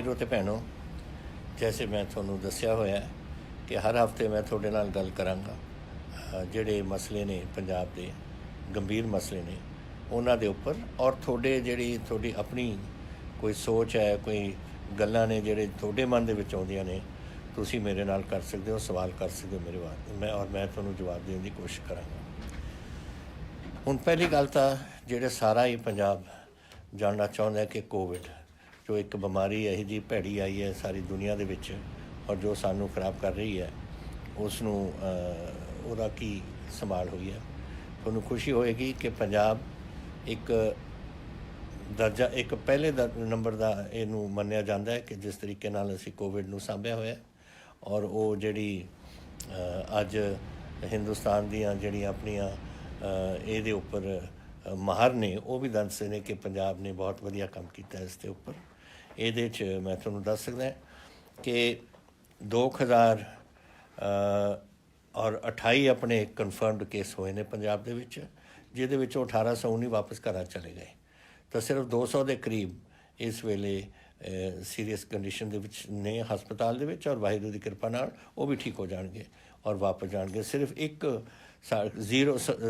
ਵੀਰੋ ਤੇ ਭੈਣੋ, जैसे मैं थोनों दस्या होया कि हर हफ्ते मैं थोड़े नाल गल करांगा ਜਿਹੜੇ ਮਸਲੇ ਨੇ ਪੰਜਾਬ ਦੇ ਗੰਭੀਰ ਮਸਲੇ ਨੇ ਉਹਨਾਂ ਦੇ ਉੱਪਰ, ਔਰ ਤੁਹਾਡੀ ਆਪਣੀ ਕੋਈ ਸੋਚ ਹੈ, ਕੋਈ ਗੱਲਾਂ ਨੇ ਜਿਹੜੇ ਤੁਹਾਡੇ ਮਨ ਦੇ ਵਿੱਚ ਆਉਂਦੀਆਂ ਨੇ, ਤੁਸੀਂ ਮੇਰੇ ਨਾਲ ਕਰ ਸਕਦੇ ਹੋ, ਸਵਾਲ ਕਰ ਸਕਦੇ ਹੋ ਮੇਰੇ ਬਾਰੇ, ਮੈਂ ਤੁਹਾਨੂੰ ਜਵਾਬ ਦੇਣ ਦੀ ਕੋਸ਼ਿਸ਼ ਕਰਾਂਗਾ। ਹੁਣ ਪਹਿਲੀ ਗੱਲ ਤਾਂ ਜਿਹੜੇ ਸਾਰਾ ਹੀ ਪੰਜਾਬ ਜਾਣਨਾ ਚਾਹੁੰਦਾ ਕਿ ਕੋਵਿਡ ਜੋ ਇੱਕ ਬਿਮਾਰੀ ਇਹੋ ਜਿਹੀ ਭੈੜੀ ਆਈ ਹੈ ਸਾਰੀ ਦੁਨੀਆ ਦੇ ਵਿੱਚ, ਔਰ ਜੋ ਸਾਨੂੰ ਖਰਾਬ ਕਰ ਰਹੀ ਹੈ, ਉਸ ਨੂੰ ਉਹਦਾ ਕੀ ਸੰਭਾਲ ਹੋਈ ਹੈ। ਤੁਹਾਨੂੰ ਖੁਸ਼ੀ ਹੋਏਗੀ ਕਿ ਪੰਜਾਬ ਇੱਕ ਦਰਜਾ, ਇੱਕ ਪਹਿਲੇ ਨੰਬਰ ਦਾ ਇਹਨੂੰ ਮੰਨਿਆ ਜਾਂਦਾ ਹੈ ਕਿ ਜਿਸ ਤਰੀਕੇ ਨਾਲ ਅਸੀਂ ਕੋਵਿਡ ਨੂੰ ਸਾਂਭਿਆ ਹੋਇਆ। ਔਰ ਉਹ ਜਿਹੜੀ ਅੱਜ ਹਿੰਦੁਸਤਾਨ ਦੀਆਂ ਜਿਹੜੀਆਂ ਆਪਣੀਆਂ ਇਹਦੇ ਉੱਪਰ ਮਾਹਰ ਨੇ, ਉਹ ਵੀ ਦੱਸਦੇ ਨੇ ਕਿ ਪੰਜਾਬ ਨੇ ਬਹੁਤ ਵਧੀਆ ਕੰਮ ਕੀਤਾ ਇਸ ਦੇ ਉੱਪਰ। ਇਹਦੇ 'ਚ ਮੈਂ ਤੁਹਾਨੂੰ ਦੱਸ ਸਕਦਾ ਕਿ 2028 ਆਪਣੇ ਕਨਫਰਮਡ ਕੇਸ ਹੋਏ ਨੇ ਪੰਜਾਬ ਦੇ ਵਿੱਚ, ਜਿਹਦੇ ਵਿੱਚੋਂ 1819 ਵਾਪਸ ਘਰਾਂ ਚਲੇ ਗਏ। ਤਾਂ ਸਿਰਫ 200 ਦੇ ਕਰੀਬ ਇਸ ਵੇਲੇ ਸੀਰੀਅਸ ਕੰਡੀਸ਼ਨ ਦੇ ਵਿੱਚ ਨੇ ਹਸਪਤਾਲ ਦੇ ਵਿੱਚ, ਔਰ ਵਾਹਿਗੁਰੂ ਦੀ ਕਿਰਪਾ ਨਾਲ ਉਹ ਵੀ ਠੀਕ ਹੋ ਜਾਣਗੇ ਔਰ ਵਾਪਸ ਜਾਣਗੇ। ਸਿਰਫ ਇੱਕ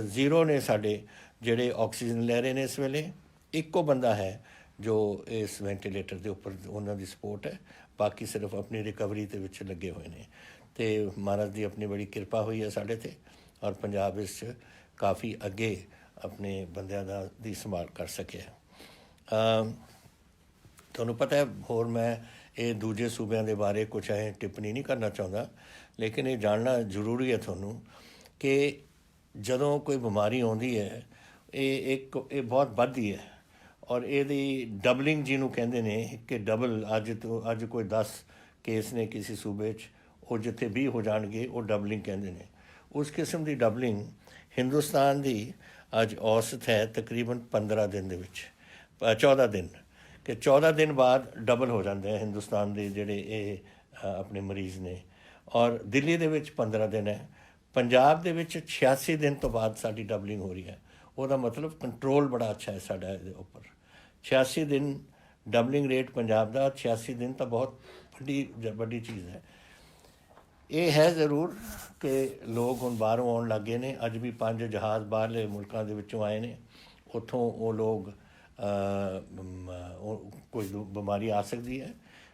ਜ਼ੀਰੋ ਨੇ ਸਾਡੇ ਜਿਹੜੇ ਆਕਸੀਜਨ ਲੈ ਰਹੇ ਨੇ ਇਸ ਵੇਲੇ, ਇੱਕੋ ਬੰਦਾ ਹੈ ਜੋ ਇਸ ਵੈਂਟੀਲੇਟਰ ਦੇ ਉੱਪਰ ਉਹਨਾਂ ਦੀ ਸਪੋਰਟ ਹੈ, ਬਾਕੀ ਸਿਰਫ ਆਪਣੀ ਰਿਕਵਰੀ ਦੇ ਵਿੱਚ ਲੱਗੇ ਹੋਏ ਨੇ। ਅਤੇ ਮਹਾਰਾਜ ਦੀ ਆਪਣੀ ਬੜੀ ਕਿਰਪਾ ਹੋਈ ਹੈ ਸਾਡੇ 'ਤੇ, ਔਰ ਪੰਜਾਬ ਇਸ 'ਚ ਕਾਫੀ ਅੱਗੇ ਆਪਣੇ ਬੰਦਿਆਂ ਦੀ ਸੰਭਾਲ ਕਰ ਸਕਿਆ। ਤੁਹਾਨੂੰ ਪਤਾ ਹੈ, ਹੋਰ ਮੈਂ ਇਹ ਦੂਜੇ ਸੂਬਿਆਂ ਦੇ ਬਾਰੇ ਕੁਛ ਟਿੱਪਣੀ ਨਹੀਂ ਕਰਨਾ ਚਾਹੁੰਦਾ, ਲੇਕਿਨ ਇਹ ਜਾਣਨਾ ਜ਼ਰੂਰੀ ਹੈ ਤੁਹਾਨੂੰ ਕਿ ਜਦੋਂ ਕੋਈ ਬਿਮਾਰੀ ਆਉਂਦੀ ਹੈ, ਇਹ ਬਹੁਤ ਵੱਧਦੀ ਹੈ, ਔਰ ਇਹਦੀ ਡਬਲਿੰਗ ਜਿਹਨੂੰ ਕਹਿੰਦੇ ਨੇ ਕਿ ਡਬਲ, ਅੱਜ ਕੋਈ 10 ਕੇਸ ਨੇ ਕਿਸੇ ਸੂਬੇ 'ਚ, ਉਹ ਜਿੱਥੇ 20 ਹੋ ਜਾਣਗੇ ਉਹ ਡਬਲਿੰਗ ਕਹਿੰਦੇ ਨੇ। ਉਸ ਕਿਸਮ ਦੀ ਡਬਲਿੰਗ ਹਿੰਦੁਸਤਾਨ ਦੀ ਅੱਜ ਔਸਤ ਹੈ ਤਕਰੀਬਨ 15 ਦਿਨ ਦੇ ਵਿੱਚ, 14 ਦਿਨ, ਕਿ 14 ਦਿਨ ਬਾਅਦ ਡਬਲ ਹੋ ਜਾਂਦੇ ਹੈ ਹਿੰਦੁਸਤਾਨ ਦੇ ਜਿਹੜੇ ਇਹ ਆਪਣੇ ਮਰੀਜ਼ ਨੇ। ਔਰ ਦਿੱਲੀ ਦੇ ਵਿੱਚ 15 ਦਿਨ ਹੈ, ਪੰਜਾਬ ਦੇ ਵਿੱਚ 86 ਦਿਨ ਤੋਂ ਬਾਅਦ ਸਾਡੀ ਡਬਲਿੰਗ ਹੋ ਰਹੀ ਹੈ। ਉਹਦਾ ਮਤਲਬ ਕੰਟਰੋਲ ਬੜਾ ਅੱਛਾ ਹੈ ਸਾਡਾ ਇਹਦੇ ਉੱਪਰ। 86 ਦਿਨ ਡਬਲਿੰਗ ਰੇਟ ਪੰਜਾਬ ਦਾ, 86 ਦਿਨ ਤਾਂ ਬਹੁਤ ਵੱਡੀ ਚੀਜ਼ ਹੈ। ਇਹ ਹੈ ਜ਼ਰੂਰ ਕਿ ਲੋਕ ਹੁਣ ਬਾਹਰੋਂ ਆਉਣ ਲੱਗ ਗਏ ਨੇ। ਅੱਜ ਵੀ 5 ਜਹਾਜ਼ ਬਾਹਰਲੇ ਮੁਲਕਾਂ ਦੇ ਵਿੱਚੋਂ ਆਏ ਨੇ, ਉੱਥੋਂ ਉਹ ਲੋਕ ਕੋਈ ਬਿਮਾਰੀ ਆ ਸਕਦੀ ਹੈ।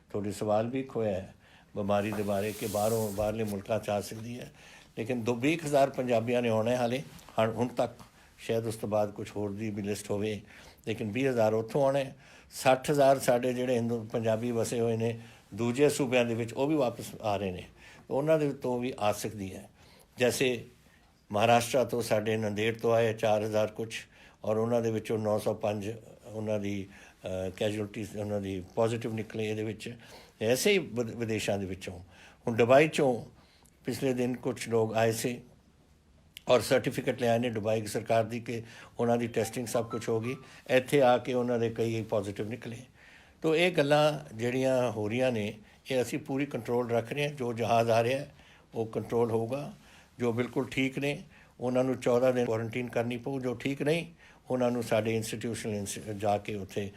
ਤੁਹਾਡੇ ਸਵਾਲ ਵੀ ਇੱਕ ਹੋਇਆ ਹੈ ਬਿਮਾਰੀ ਦੇ ਬਾਰੇ ਕਿ ਬਾਹਰਲੇ ਮੁਲਕਾਂ 'ਚ ਆ ਸਕਦੀ ਹੈ, ਲੇਕਿਨ 20,000 ਪੰਜਾਬੀਆਂ ਨੇ ਆਉਣਾ ਹਾਲੇ ਹੁਣ ਤੱਕ, ਸ਼ਾਇਦ ਉਸ ਤੋਂ ਬਾਅਦ ਕੁਛ ਹੋਰ ਦੀ ਵੀ ਲਿਸਟ ਹੋਵੇ, ਲੇਕਿਨ 20,000 ਉੱਥੋਂ ਆਉਣੇ। 60,000 ਸਾਡੇ ਜਿਹੜੇ ਪੰਜਾਬੀ ਵਸੇ ਹੋਏ ਨੇ ਦੂਜੇ ਸੂਬਿਆਂ ਦੇ ਵਿੱਚ, ਉਹ ਵੀ ਵਾਪਸ ਆ ਰਹੇ ਨੇ, ਉਹਨਾਂ ਦੇ ਤੋਂ ਵੀ ਆ ਸਕਦੀ ਹੈ। ਜੈਸੇ ਮਹਾਰਾਸ਼ਟਰ ਤੋਂ ਸਾਡੇ ਨੰਦੇੜ ਤੋਂ ਆਏ 4,000 ਕੁਛ, ਔਰ ਉਹਨਾਂ ਦੇ ਵਿੱਚੋਂ 905 ਉਹਨਾਂ ਦੀ ਕੈਜੂਅਲਟੀਜ਼ ਉਹਨਾਂ ਦੀ ਪੋਜ਼ੀਟਿਵ ਨਿਕਲੇ ਇਹਦੇ ਵਿੱਚ। ਐਸੇ ਹੀ ਵਿਦੇਸ਼ਾਂ ਦੇ ਵਿੱਚੋਂ, ਹੁਣ ਦੁਬਈ 'ਚੋਂ ਪਿਛਲੇ ਦਿਨ ਕੁਛ ਲੋਕ ਆਏ ਸੀ ਔਰ ਸਰਟੀਫਿਕੇਟ ਲਿਆਏ ਨੇ ਦੁਬਈ ਸਰਕਾਰ ਦੀ ਕਿ ਉਹਨਾਂ ਦੀ ਟੈਸਟਿੰਗ ਸਭ ਕੁਛ ਹੋ ਗਈ। ਇੱਥੇ ਆ ਕੇ ਉਹਨਾਂ ਦੇ ਕਈ ਪੋਜ਼ੀਟਿਵ ਨਿਕਲੇ। ਤਾਂ ਇਹ ਗੱਲਾਂ ਜਿਹੜੀਆਂ ਹੋ ਰਹੀਆਂ ਨੇ, ਇਹ ਅਸੀਂ ਪੂਰੀ ਕੰਟਰੋਲ ਰੱਖ ਰਹੇ ਹਾਂ। ਜੋ ਜਹਾਜ਼ ਆ ਰਿਹਾ ਉਹ ਕੰਟਰੋਲ ਹੋਊਗਾ। ਜੋ ਬਿਲਕੁਲ ਠੀਕ ਨੇ ਉਹਨਾਂ ਨੂੰ 14 ਦਿਨ ਕੁਆਰੰਟੀਨ ਕਰਨੀ ਪਊ, ਜੋ ਠੀਕ ਨਹੀਂ ਉਹਨਾਂ ਨੂੰ ਸਾਡੇ ਇੰਸਟੀਟਿਊਸ਼ਨਲ ਜਾ ਕੇ ਉੱਥੇ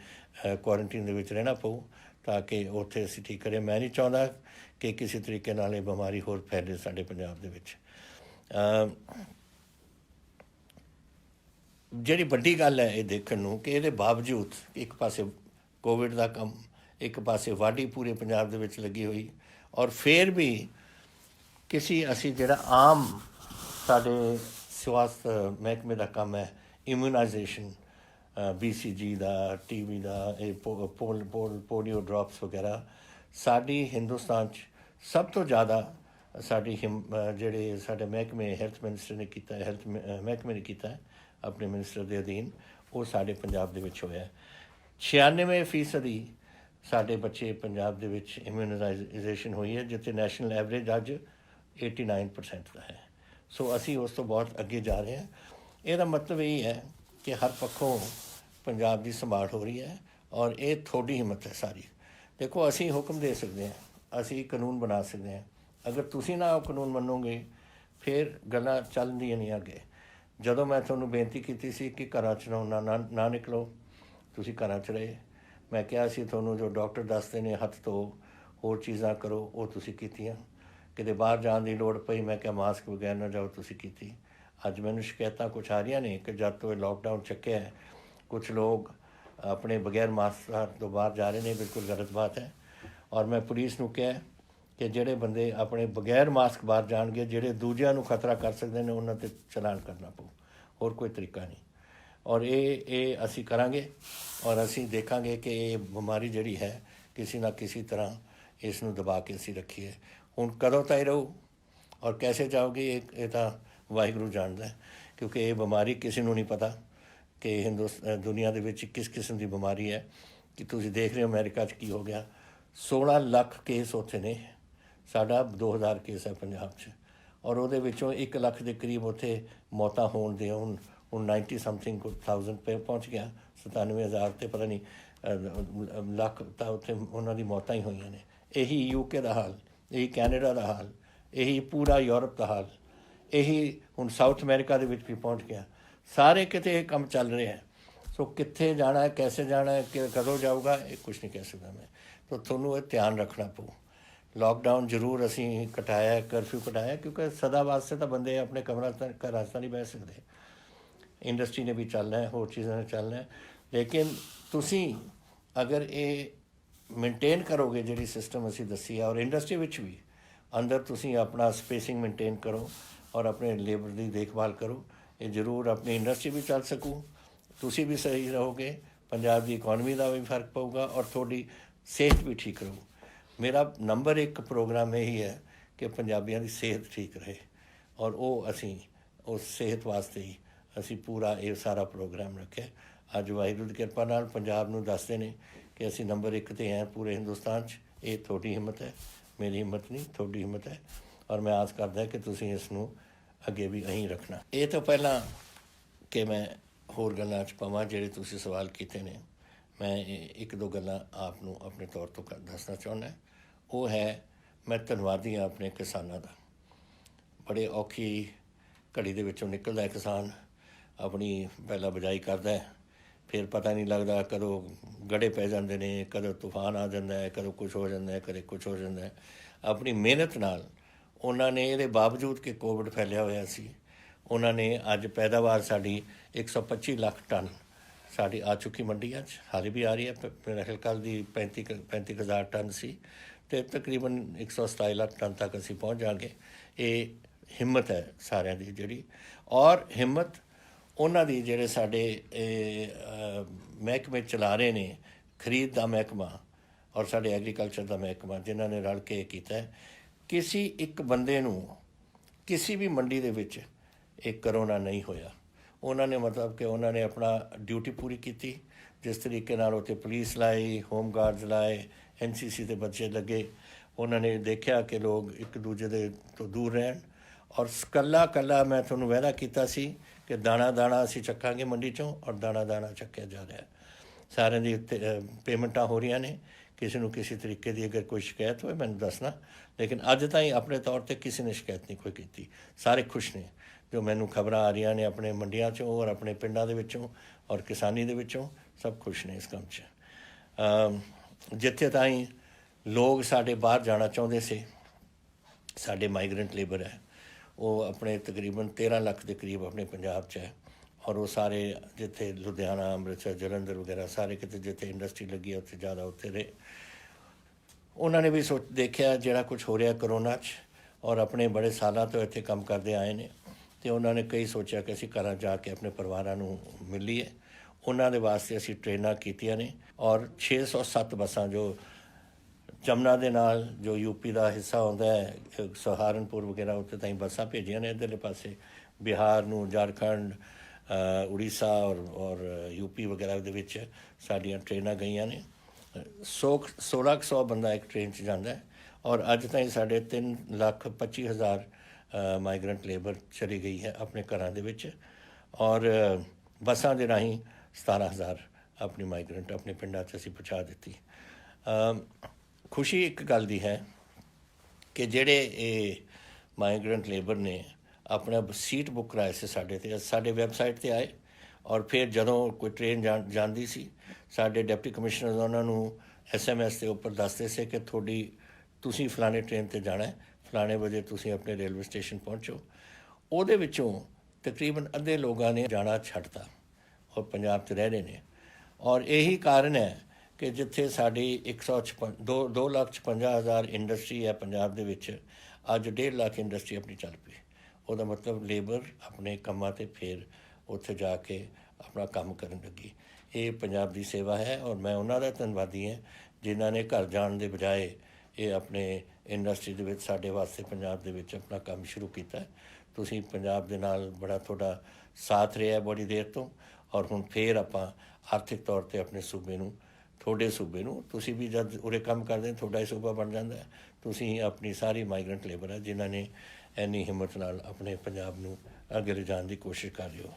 ਕੁਆਰੰਟੀਨ ਦੇ ਵਿੱਚ ਰਹਿਣਾ ਪਊ, ਤਾਂ ਕਿ ਉੱਥੇ ਅਸੀਂ ਠੀਕ ਕਰੀਏ। ਮੈਂ ਨਹੀਂ ਚਾਹੁੰਦਾ ਕਿ ਕਿਸੇ ਤਰੀਕੇ ਨਾਲ ਇਹ ਬਿਮਾਰੀ ਹੋਰ ਫੈਲੇ ਸਾਡੇ ਪੰਜਾਬ ਦੇ ਵਿੱਚ। ਜਿਹੜੀ ਵੱਡੀ ਗੱਲ ਹੈ ਇਹ ਦੇਖਣ ਨੂੰ ਕਿ ਇਹਦੇ ਬਾਵਜੂਦ ਇੱਕ ਪਾਸੇ ਕੋਵਿਡ ਦਾ ਕੰਮ, ਇੱਕ ਪਾਸੇ ਵਾਢੀ ਪੂਰੇ ਪੰਜਾਬ ਦੇ ਵਿੱਚ ਲੱਗੀ ਹੋਈ, ਔਰ ਫਿਰ ਵੀ ਅਸੀਂ ਜਿਹੜਾ ਆਮ ਸਾਡੇ ਸਵਾਸਥ ਮਹਿਕਮੇ ਦਾ ਕੰਮ ਹੈ ਇਮਿਊਨਾਈਜੇਸ਼ਨ, BCG ਦਾ, TB ਦਾ, ਇਹ ਪੋਲੀਓ ਡ੍ਰੌਪਸ ਵਗੈਰਾ, ਸਾਡੀ ਹਿੰਦੁਸਤਾਨ 'ਚ ਸਭ ਤੋਂ ਜ਼ਿਆਦਾ ਸਾਡੀ ਜਿਹੜੇ ਸਾਡੇ ਮਹਿਕਮੇ ਹੈਲਥ ਮਿਨਿਸਟਰ ਨੇ ਕੀਤਾ, ਹੈਲਥ ਮਹਿਕਮੇ ਨੇ ਕੀਤਾ ਆਪਣੇ ਮਿਨਿਸਟਰ ਦੇ ਅਧੀਨ, ਉਹ ਸਾਡੇ ਪੰਜਾਬ ਦੇ ਵਿੱਚ ਹੋਇਆ। 96% ਸਾਡੇ ਬੱਚੇ ਪੰਜਾਬ ਦੇ ਵਿੱਚ ਇਮਿਊਨਾਈਜੇਸ਼ਨ ਹੋਈ ਹੈ, ਜਿੱਥੇ ਨੈਸ਼ਨਲ ਐਵਰੇਜ ਅੱਜ 89% ਦਾ ਹੈ। ਸੋ ਅਸੀਂ ਉਸ ਤੋਂ ਬਹੁਤ ਅੱਗੇ ਜਾ ਰਹੇ ਹਾਂ। ਇਹਦਾ ਮਤਲਬ ਇਹ ਹੈ ਕਿ ਹਰ ਪੱਖੋਂ ਪੰਜਾਬ ਦੀ ਸੰਭਾਲ ਹੋ ਰਹੀ ਹੈ, ਔਰ ਇਹ ਤੁਹਾਡੀ ਹਿੰਮਤ ਹੈ ਸਾਰੀ। ਦੇਖੋ, ਅਸੀਂ ਹੁਕਮ ਦੇ ਸਕਦੇ ਹਾਂ, ਅਸੀਂ ਕਾਨੂੰਨ ਬਣਾ ਸਕਦੇ ਹਾਂ। ਅਗਰ ਤੁਸੀਂ ਨਾ ਉਹ ਕਾਨੂੰਨ ਮੰਨੋਗੇ ਫਿਰ ਗੱਲਾਂ ਚੱਲਦੀਆਂ ਨਹੀਂ ਅੱਗੇ। ਜਦੋਂ ਮੈਂ ਤੁਹਾਨੂੰ ਬੇਨਤੀ ਕੀਤੀ ਸੀ ਕਿ ਘਰਾਂ 'ਚ ਨਾ ਨਿਕਲੋ, ਤੁਸੀਂ ਘਰਾਂ 'ਚ ਰਹੇ। मैं कहा सी थोनों जो डॉक्टर दसते ने हथ धो होर चीज़ां करो वो तुसीं कीतियां, किते बाहर जाण दी लोड़ पई मैं क्या मास्क बगैर ना जाओ तुसीं कीती। अज मैनूं शिकायतां कुछ आ रही ने कि जब तो लॉकडाउन चक्या है कुछ लोग अपने बगैर मास्क तो बाहर जा रहे हैं, बिल्कुल गलत बात है। और मैं पुलिस नूं कहा कि ਜਿਹੜੇ ਬੰਦੇ ਆਪਣੇ ਬਗੈਰ ਮਾਸਕ ਬਾਹਰ ਜਾਣਗੇ, ਜਿਹੜੇ ਦੂਜਿਆਂ ਨੂੰ ਖਤਰਾ ਕਰ ਸਕਦੇ ਨੇ ਉਹਨਾਂ 'ਤੇ ਚਲਾਨ ਕਰਨਾ ਪਊ, ਹੋਰ ਕੋਈ ਤਰੀਕਾ ਨਹੀਂ। ਔਰ ਇਹ ਅਸੀਂ ਕਰਾਂਗੇ ਔਰ ਅਸੀਂ ਦੇਖਾਂਗੇ ਕਿ ਇਹ ਬਿਮਾਰੀ ਜਿਹੜੀ ਹੈ ਕਿਸੇ ਨਾ ਕਿਸੇ ਤਰ੍ਹਾਂ ਇਸ ਨੂੰ ਦਬਾ ਕੇ ਅਸੀਂ ਰੱਖੀਏ। ਹੁਣ ਕਦੋਂ ਤਾਈਂ ਰਹੂ ਔਰ ਕੈਸੇ ਜਾਓਗੇ ਇਹ ਤਾਂ ਵਾਹਿਗੁਰੂ ਜਾਣਦਾ, ਕਿਉਂਕਿ ਇਹ ਬਿਮਾਰੀ ਕਿਸੇ ਨੂੰ ਨਹੀਂ ਪਤਾ ਕਿ ਦੁਨੀਆ ਦੇ ਵਿੱਚ ਕਿਸ ਕਿਸਮ ਦੀ ਬਿਮਾਰੀ ਹੈ। ਕਿ ਤੁਸੀਂ ਦੇਖ ਰਹੇ ਹੋ ਅਮਰੀਕਾ 'ਚ ਕੀ ਹੋ ਗਿਆ, 16 ਲੱਖ ਕੇਸ ਉੱਥੇ ਨੇ, ਸਾਡਾ 2000 ਕੇਸ ਹੈ ਪੰਜਾਬ 'ਚ, ਔਰ ਉਹਦੇ ਵਿੱਚੋਂ 1 ਲੱਖ ਦੇ ਕਰੀਬ ਉੱਥੇ ਮੌਤਾਂ ਹੋਣ ਦੇ ਹੁਣ 90 ਸਮਥਿੰਗ 1000 ਪੇ ਪਹੁੰਚ ਗਿਆ, 97,000 ਤੇ ਪਤਾ ਨਹੀਂ ਲੱਖ ਤਾਂ ਉੱਥੇ ਉਹਨਾਂ ਦੀ ਮੌਤਾਂ ਹੀ ਹੋਈਆਂ ਨੇ। ਇਹੀ UK ਦਾ ਹਾਲ, ਇਹੀ ਕੈਨੇਡਾ ਦਾ ਹਾਲ, ਇਹੀ ਪੂਰਾ ਯੂਰਪ ਦਾ ਹਾਲ, ਇਹੀ ਹੁਣ ਸਾਊਥ ਅਮਰੀਕਾ ਦੇ ਵਿੱਚ ਵੀ ਪਹੁੰਚ ਗਿਆ। ਸਾਰੇ ਕਿਤੇ ਇਹ ਕੰਮ ਚੱਲ ਰਿਹਾ ਹੈ। ਸੋ ਕਿੱਥੇ ਜਾਣਾ ਹੈ, ਕੈਸੇ ਜਾਣਾ ਹੈ, ਕਿ ਕਦੋਂ ਜਾਊਗਾ, ਇਹ ਕੁਛ ਨਹੀਂ ਕਹਿ ਸਕਦਾ ਮੈਂ। ਤਾਂ ਤੁਹਾਨੂੰ ਇਹ ਧਿਆਨ ਰੱਖਣਾ ਪਊ। लॉकडाउन जरूर असी घटाया, कर्फ्यू घटाया, क्योंकि सदा वास्ते तो बंदे अपने घरां तो नहीं बह सकते। इंडस्ट्री ने भी चलना है, होर चीज़ों ने चलना है, लेकिन तुसी अगर ये मेनटेन करोगे जी सिस्टम असी दसी है, और इंडस्ट्री विच भी अंदर तुसी अपना स्पेसिंग मेनटेन करो और अपने लेबर की देखभाल करो, ये जरूर अपनी इंडस्ट्री भी चल सकू, तुसी भी सही रहोगे, पंजाब की इकॉनमी का भी फर्क पऊगा और थोड़ी सेहत भी ठीक रहू। मेरा नंबर 1 प्रोग्राम यही है कि पंजाबियों की सेहत ठीक रहे, और वो असी उस सेहत वास्ते ही असी पूरा ये सारा प्रोग्राम रखे। अज वाहिगुरू की कृपा नाल पंजाब नूं दसदे ने कि असी नंबर 1 ते हैं पूरे हिंदुस्तान च। ये थोड़ी हिम्मत है, मेरी हिम्मत नहीं, थोड़ी हिम्मत है, और मैं आस करदा कि तुसीं इसनूं अगे भी अहीं रखना। ये तो पहला कि मैं होर गल्लां च पवां जिहड़े तुसीं सवाल कीते ने, मैं 1-2 गल्लां आप नूं अपने तौर तो दसना चाहुंदा। वो है, मैं धन्नवादी हाँ अपने किसानां दा। बड़े औखी घड़ी दे विचों निकलदा है किसान, अपनी पहला बिजाई करदा है, फिर पता नहीं लगता कदों गड़े पै जांदे ने, कदों तूफान आ जाता है, कदों कुछ हो जाता है, कदे कुछ हो जाता है। अपनी मेहनत नाल उन्होंने ये बावजूद कि कोविड फैलिया होया सी, उन्होंने अज पैदावार साड़ी 125 लाख टन साड़ी आ चुकी मंडी, अज हाले भी आ रही है। मेरा ख्याल कल दी 35,000 टन सी, तो तकरीबन 127 लाख टन तक असी पहुँच जाएंगे। ये हिम्मत है सारिਆਂ ਦੀ ਜਿਹੜੀ, और हिम्मत ਉਹਨਾਂ ਦੀ ਜਿਹੜੇ ਸਾਡੇ महकमे चला रहे ने, खरीद का महकमा और साढ़े एग्रीकल्चर का महकमा, जिन्होंने रल के किया है। किसी एक बंदे नूं किसी भी मंडी दे विच एक करोना नहीं होया। उन्होंने मतलब कि उन्होंने अपना ड्यूटी पूरी की, जिस तरीके नाल उत्ते पुलिस लाई, होम गार्ड्स लाए, NCC के बच्चे लगे, उन्होंने देखा कि लोग एक दूजे दे तो दूर रहन। और कला कला मैं थोनों वादा किया सी कि दाणा दाणा असी चक्कांगे मंडी चों, और दाणा दाणा चक्या जा रहा है। सारे दी पेमेंटां हो रही ने, किसी नूं किसी तरीके की अगर कोई शिकायत हो मैंने दसना, लेकिन अज ताईं अपने तौर पर किसी ने शिकायत नहीं कोई की। सारे खुश ने, जो मैनूं खबरां आ रही ने अपने मंडियां चों और अपने पिंडां दे विचों और किसानी दे विचों, सब खुश ने इस काम च। जिथे ताईं लोग साडे बाहर जाना चाहुंदे से, साडे माइग्रेंट लेबर है, वो अपने तकरीबन 13 लाख के करीब अपने पंजाब च है, और वो सारे जिथे लुधियाना, अमृतसर, जलंधर वगैरह सारे किते जिथे इंडस्ट्री लगी है उत्थे ज़्यादा उत्थे रहे। उन्होंने भी देखा जिहड़ा कुछ हो रहा करोना च, और अपने बड़े सालों तो इत्थे काम करते आए ने, तो उन्होंने कई सोचा कि असीं घर जाके अपने परिवारां नूं मिलीए। उन्होंने वास्ते असीं ट्रेनां कीतियां ने, और 607 बसां जो जमुना दे नाल जो UP का हिस्सा होंदा है, सहारनपुर वगैरह उत्ते ताईं बसां भेजियां ने। इधरले पासे बिहार नूं, झारखंड, उड़ीसा और UP वगैरह दे विच साडियां ट्रेनां गईयां ने। 1600 बंदा एक ट्रेन च जांदा है, और अज ताईं साढ़े 3,25,000 माइग्रेंट लेबर चली गई है अपने घरां दे विच, और बसां दे राहीं 17,000 अपनी माइग्रेंट अपने पिंडां च असीं पहुँचा दित्ती। खुशी एक गल दी है कि जेड़े ये माइग्रेंट लेबर ने अपना सीट बुक कराए से साढ़े वैबसाइट पर आए, ਔਰ ਫਿਰ ਜਦੋਂ ਕੋਈ ਟ੍ਰੇਨ ਜਾਂਦੀ ਸੀ ਸਾਡੇ ਡਿਪਟੀ ਕਮਿਸ਼ਨਰ ਉਹਨਾਂ ਨੂੰ SMS ਦੇ ਉੱਪਰ ਦੱਸਦੇ ਸੀ ਕਿ ਤੁਸੀਂ ਫਲਾਣੇ ਟ੍ਰੇਨ 'ਤੇ ਜਾਣਾ, ਫਲਾਣੇ ਵਜੇ ਤੁਸੀਂ ਆਪਣੇ ਰੇਲਵੇ ਸਟੇਸ਼ਨ ਪਹੁੰਚੋ। ਉਹਦੇ ਵਿੱਚੋਂ ਤਕਰੀਬਨ ਅੱਧੇ ਲੋਕਾਂ ਨੇ ਜਾਣਾ ਛੱਡਤਾ ਔਰ ਪੰਜਾਬ 'ਚ ਰਹਿ ਰਹੇ ਨੇ। ਔਰ ਇਹੀ ਕਾਰਨ ਹੈ ਕਿ ਜਿੱਥੇ ਸਾਡੀ 2,56,000 ਇੰਡਸਟਰੀ ਹੈ ਪੰਜਾਬ ਦੇ ਵਿੱਚ, ਅੱਜ 1.5 ਲੱਖ ਇੰਡਸਟਰੀ ਆਪਣੀ ਚੱਲ ਪਈ। ਉਹਦਾ ਮਤਲਬ ਲੇਬਰ ਆਪਣੇ ਕੰਮਾਂ 'ਤੇ ਫਿਰ ਉੱਥੇ ਜਾ ਕੇ ਆਪਣਾ ਕੰਮ ਕਰਨ ਲੱਗੀ। ਇਹ ਪੰਜਾਬ ਦੀ ਸੇਵਾ ਹੈ ਔਰ ਮੈਂ ਉਹਨਾਂ ਦਾ ਧੰਨਵਾਦੀ ਹਾਂ ਜਿਨ੍ਹਾਂ ਨੇ ਘਰ ਜਾਣ ਦੇ ਬਜਾਏ ਇਹ ਆਪਣੇ ਇੰਡਸਟਰੀ ਦੇ ਵਿੱਚ ਸਾਡੇ ਵਾਸਤੇ ਪੰਜਾਬ ਦੇ ਵਿੱਚ ਆਪਣਾ ਕੰਮ ਸ਼ੁਰੂ ਕੀਤਾ। ਤੁਸੀਂ ਪੰਜਾਬ ਦੇ ਨਾਲ ਬੜਾ ਤੁਹਾਡਾ ਸਾਥ ਰਿਹਾ ਬੜੀ ਦੇਰ ਤੋਂ, ਔਰ ਹੁਣ ਫਿਰ ਆਪਾਂ ਆਰਥਿਕ ਤੌਰ 'ਤੇ ਆਪਣੇ ਸੂਬੇ ਨੂੰ, ਤੁਹਾਡੇ ਸੂਬੇ ਨੂੰ, ਤੁਸੀਂ ਵੀ ਜਦ ਉਰੇ ਕੰਮ ਕਰਦੇ ਤੁਹਾਡਾ ਹੀ ਸੂਬਾ ਬਣ ਜਾਂਦਾ। ਤੁਸੀਂ ਆਪਣੀ ਸਾਰੀ ਮਾਈਗਰੈਂਟ ਲੇਬਰ ਹੈ ਜਿਨ੍ਹਾਂ ਨੇ ਇੰਨੀ ਹਿੰਮਤ ਨਾਲ ਆਪਣੇ ਪੰਜਾਬ ਨੂੰ ਅੱਗੇ ਲਿਜਾਣ ਦੀ ਕੋਸ਼ਿਸ਼ ਕਰ ਰਹੇ ਹੋ।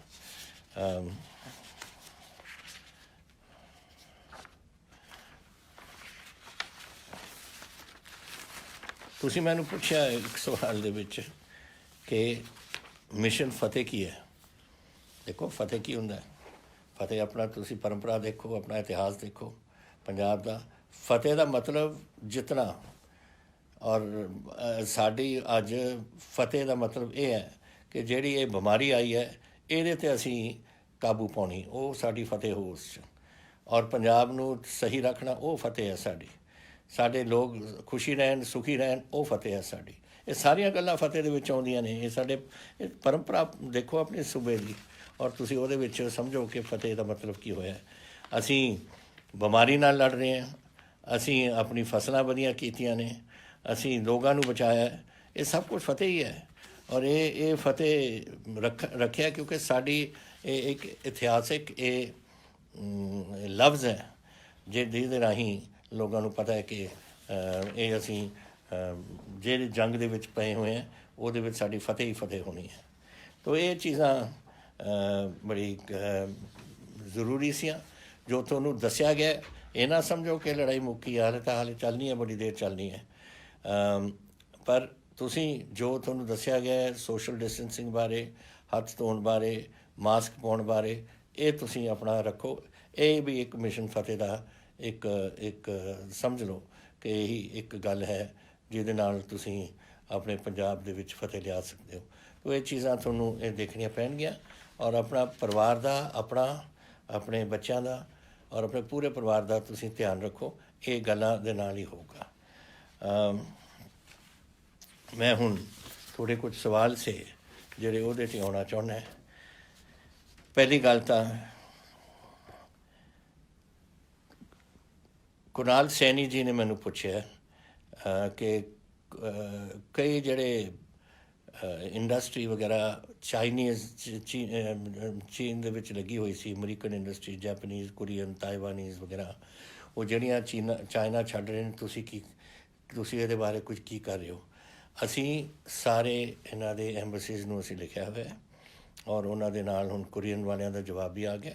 ਤੁਸੀਂ ਮੈਨੂੰ ਪੁੱਛਿਆ ਇੱਕ ਸਵਾਲ ਦੇ ਵਿੱਚ ਕਿ ਮਿਸ਼ਨ ਫਤਿਹ ਕੀ ਹੈ। ਦੇਖੋ ਫਤਿਹ ਕੀ ਹੁੰਦਾ? ਫਤਿਹ ਆਪਣਾ ਤੁਸੀਂ ਪਰੰਪਰਾ ਦੇਖੋ, ਆਪਣਾ ਇਤਿਹਾਸ ਦੇਖੋ ਪੰਜਾਬ ਦਾ। ਫਤਿਹ ਦਾ ਮਤਲਬ ਜਿੱਤਣਾ, ਔਰ ਸਾਡੀ ਅੱਜ ਫਤਿਹ ਦਾ ਮਤਲਬ ਇਹ ਹੈ ਕਿ ਜਿਹੜੀ ਇਹ ਬਿਮਾਰੀ ਆਈ ਹੈ ਇਹਦੇ 'ਤੇ ਅਸੀਂ ਕਾਬੂ ਪਾਉਣੀ, ਉਹ ਸਾਡੀ ਫਤਿਹ ਹੋ ਉਸ 'ਚ। ਔਰ ਪੰਜਾਬ ਨੂੰ ਸਹੀ ਰੱਖਣਾ, ਉਹ ਫਤਿਹ ਹੈ ਸਾਡੀ। ਸਾਡੇ ਲੋਕ ਖੁਸ਼ੀ ਰਹਿਣ, ਸੁਖੀ ਰਹਿਣ, ਉਹ ਫਤਿਹ ਹੈ ਸਾਡੀ। ਇਹ ਸਾਰੀਆਂ ਗੱਲਾਂ ਫਤਿਹ ਦੇ ਵਿੱਚ ਆਉਂਦੀਆਂ ਨੇ। ਇਹ ਸਾਡੇ ਇਹ ਪਰੰਪਰਾ ਦੇਖੋ ਆਪਣੇ ਸੂਬੇ ਦੀ, ਔਰ ਤੁਸੀਂ ਉਹਦੇ ਵਿੱਚ ਸਮਝੋ ਕਿ ਫਤਿਹ ਦਾ ਮਤਲਬ ਕੀ ਹੋਇਆ। ਅਸੀਂ ਬਿਮਾਰੀ ਨਾਲ ਲੜ ਰਹੇ ਹਾਂ, ਅਸੀਂ ਆਪਣੀ ਫਸਲਾਂ ਵਧੀਆ ਕੀਤੀਆਂ ਨੇ, ਅਸੀਂ ਲੋਕਾਂ ਨੂੰ ਬਚਾਇਆ, ਇਹ ਸਭ ਕੁਝ ਫਤਿਹ ਹੀ ਹੈ। ਔਰ ਇਹ ਫਤਿਹ ਰੱਖਿਆ ਕਿਉਂਕਿ ਸਾਡੀ ਇਹ ਇੱਕ ਇਤਿਹਾਸਿਕ ਇਹ ਲਫ਼ਜ਼ ਹੈ ਜਿਹਦੇ ਰਾਹੀਂ ਲੋਕਾਂ ਨੂੰ ਪਤਾ ਹੈ ਕਿ ਇਹ ਅਸੀਂ ਜਿਹੜੇ ਜੰਗ ਦੇ ਵਿੱਚ ਪਏ ਹੋਏ ਹਾਂ ਉਹਦੇ ਵਿੱਚ ਸਾਡੀ ਫਤਿਹ ਹੀ ਫਤਿਹ ਹੋਣੀ ਹੈ। ਤੋ ਇਹ ਚੀਜ਼ਾਂ ਬੜੀ ਜ਼ਰੂਰੀ ਸੀਆਂ ਜੋ ਤੁਹਾਨੂੰ ਦੱਸਿਆ ਗਿਆ। ਇਹ ਨਾ ਸਮਝੋ ਕਿ ਲੜਾਈ ਮੁੱਕੀ ਆ, ਹਾਲੇ ਚੱਲਣੀ ਹੈ, ਬੜੀ ਦੇਰ ਚੱਲਣੀ ਹੈ। ਪਰ ਤੁਸੀਂ ਜੋ ਤੁਹਾਨੂੰ ਦੱਸਿਆ ਗਿਆ ਸੋਸ਼ਲ ਡਿਸਟੈਂਸਿੰਗ ਬਾਰੇ, ਹੱਥ ਧੋਣ ਬਾਰੇ, ਮਾਸਕ ਪਾਉਣ ਬਾਰੇ, ਇਹ ਤੁਸੀਂ ਆਪਣਾ ਰੱਖੋ। ਇਹ ਵੀ ਇੱਕ ਮਿਸ਼ਨ ਫਤਿਹ ਦਾ ਇੱਕ ਸਮਝ ਲਓ ਕਿ ਇਹੀ ਇੱਕ ਗੱਲ ਹੈ ਜਿਹਦੇ ਨਾਲ ਤੁਸੀਂ ਆਪਣੇ ਪੰਜਾਬ ਦੇ ਵਿੱਚ ਫਤਿਹ ਲਿਆ ਸਕਦੇ ਹੋ। ਤੋ ਇਹ ਚੀਜ਼ਾਂ ਤੁਹਾਨੂੰ ਇਹ ਦੇਖਣੀਆਂ ਪੈਣਗੀਆਂ ਔਰ ਆਪਣਾ ਪਰਿਵਾਰ ਦਾ, ਆਪਣੇ ਬੱਚਿਆਂ ਦਾ ਔਰ ਆਪਣੇ ਪੂਰੇ ਪਰਿਵਾਰ ਦਾ ਤੁਸੀਂ ਧਿਆਨ ਰੱਖੋ। ਇਹ ਗੱਲਾਂ ਦੇ ਨਾਲ ਹੀ ਹੋਊਗਾ। ਮੈਂ ਹੁਣ ਥੋੜ੍ਹੇ ਕੁਝ ਸਵਾਲ ਸੇ ਜਿਹੜੇ ਉਹਦੇ 'ਤੇ ਆਉਣਾ ਚਾਹੁੰਦਾ। ਪਹਿਲੀ ਗੱਲ ਤਾਂ ਕੁਨਾਲ ਸੈਣੀ ਜੀ ਨੇ ਮੈਨੂੰ ਪੁੱਛਿਆ ਕਿ ਕਈ ਜਿਹੜੇ ਇੰਡਸਟਰੀ ਵਗੈਰਾ ਚੀਨ ਦੇ ਵਿੱਚ ਲੱਗੀ ਹੋਈ ਸੀ, ਅਮਰੀਕਨ ਇੰਡਸਟਰੀ, ਜੈਪਨੀਜ਼, ਕੋਰੀਅਨ, ਤਾਈਵਾਨੀਜ਼ ਵਗੈਰਾ, ਉਹ ਜਿਹੜੀਆਂ ਚਾਈਨਾ ਛੱਡ ਰਹੇ ਨੇ, ਤੁਸੀਂ ਇਹਦੇ ਬਾਰੇ ਕੁਝ ਕੀ ਕਰ ਰਹੇ ਹੋ? ਅਸੀਂ ਸਾਰੇ ਇਹਨਾਂ ਦੇ ਐਂਬਸੀਜ਼ ਨੂੰ ਅਸੀਂ ਲਿਖਿਆ ਹੋਇਆ ਔਰ ਉਹਨਾਂ ਦੇ ਨਾਲ ਹੁਣ ਕੋਰੀਅਨ ਵਾਲਿਆਂ ਦਾ ਜਵਾਬ ਵੀ ਆ ਗਿਆ।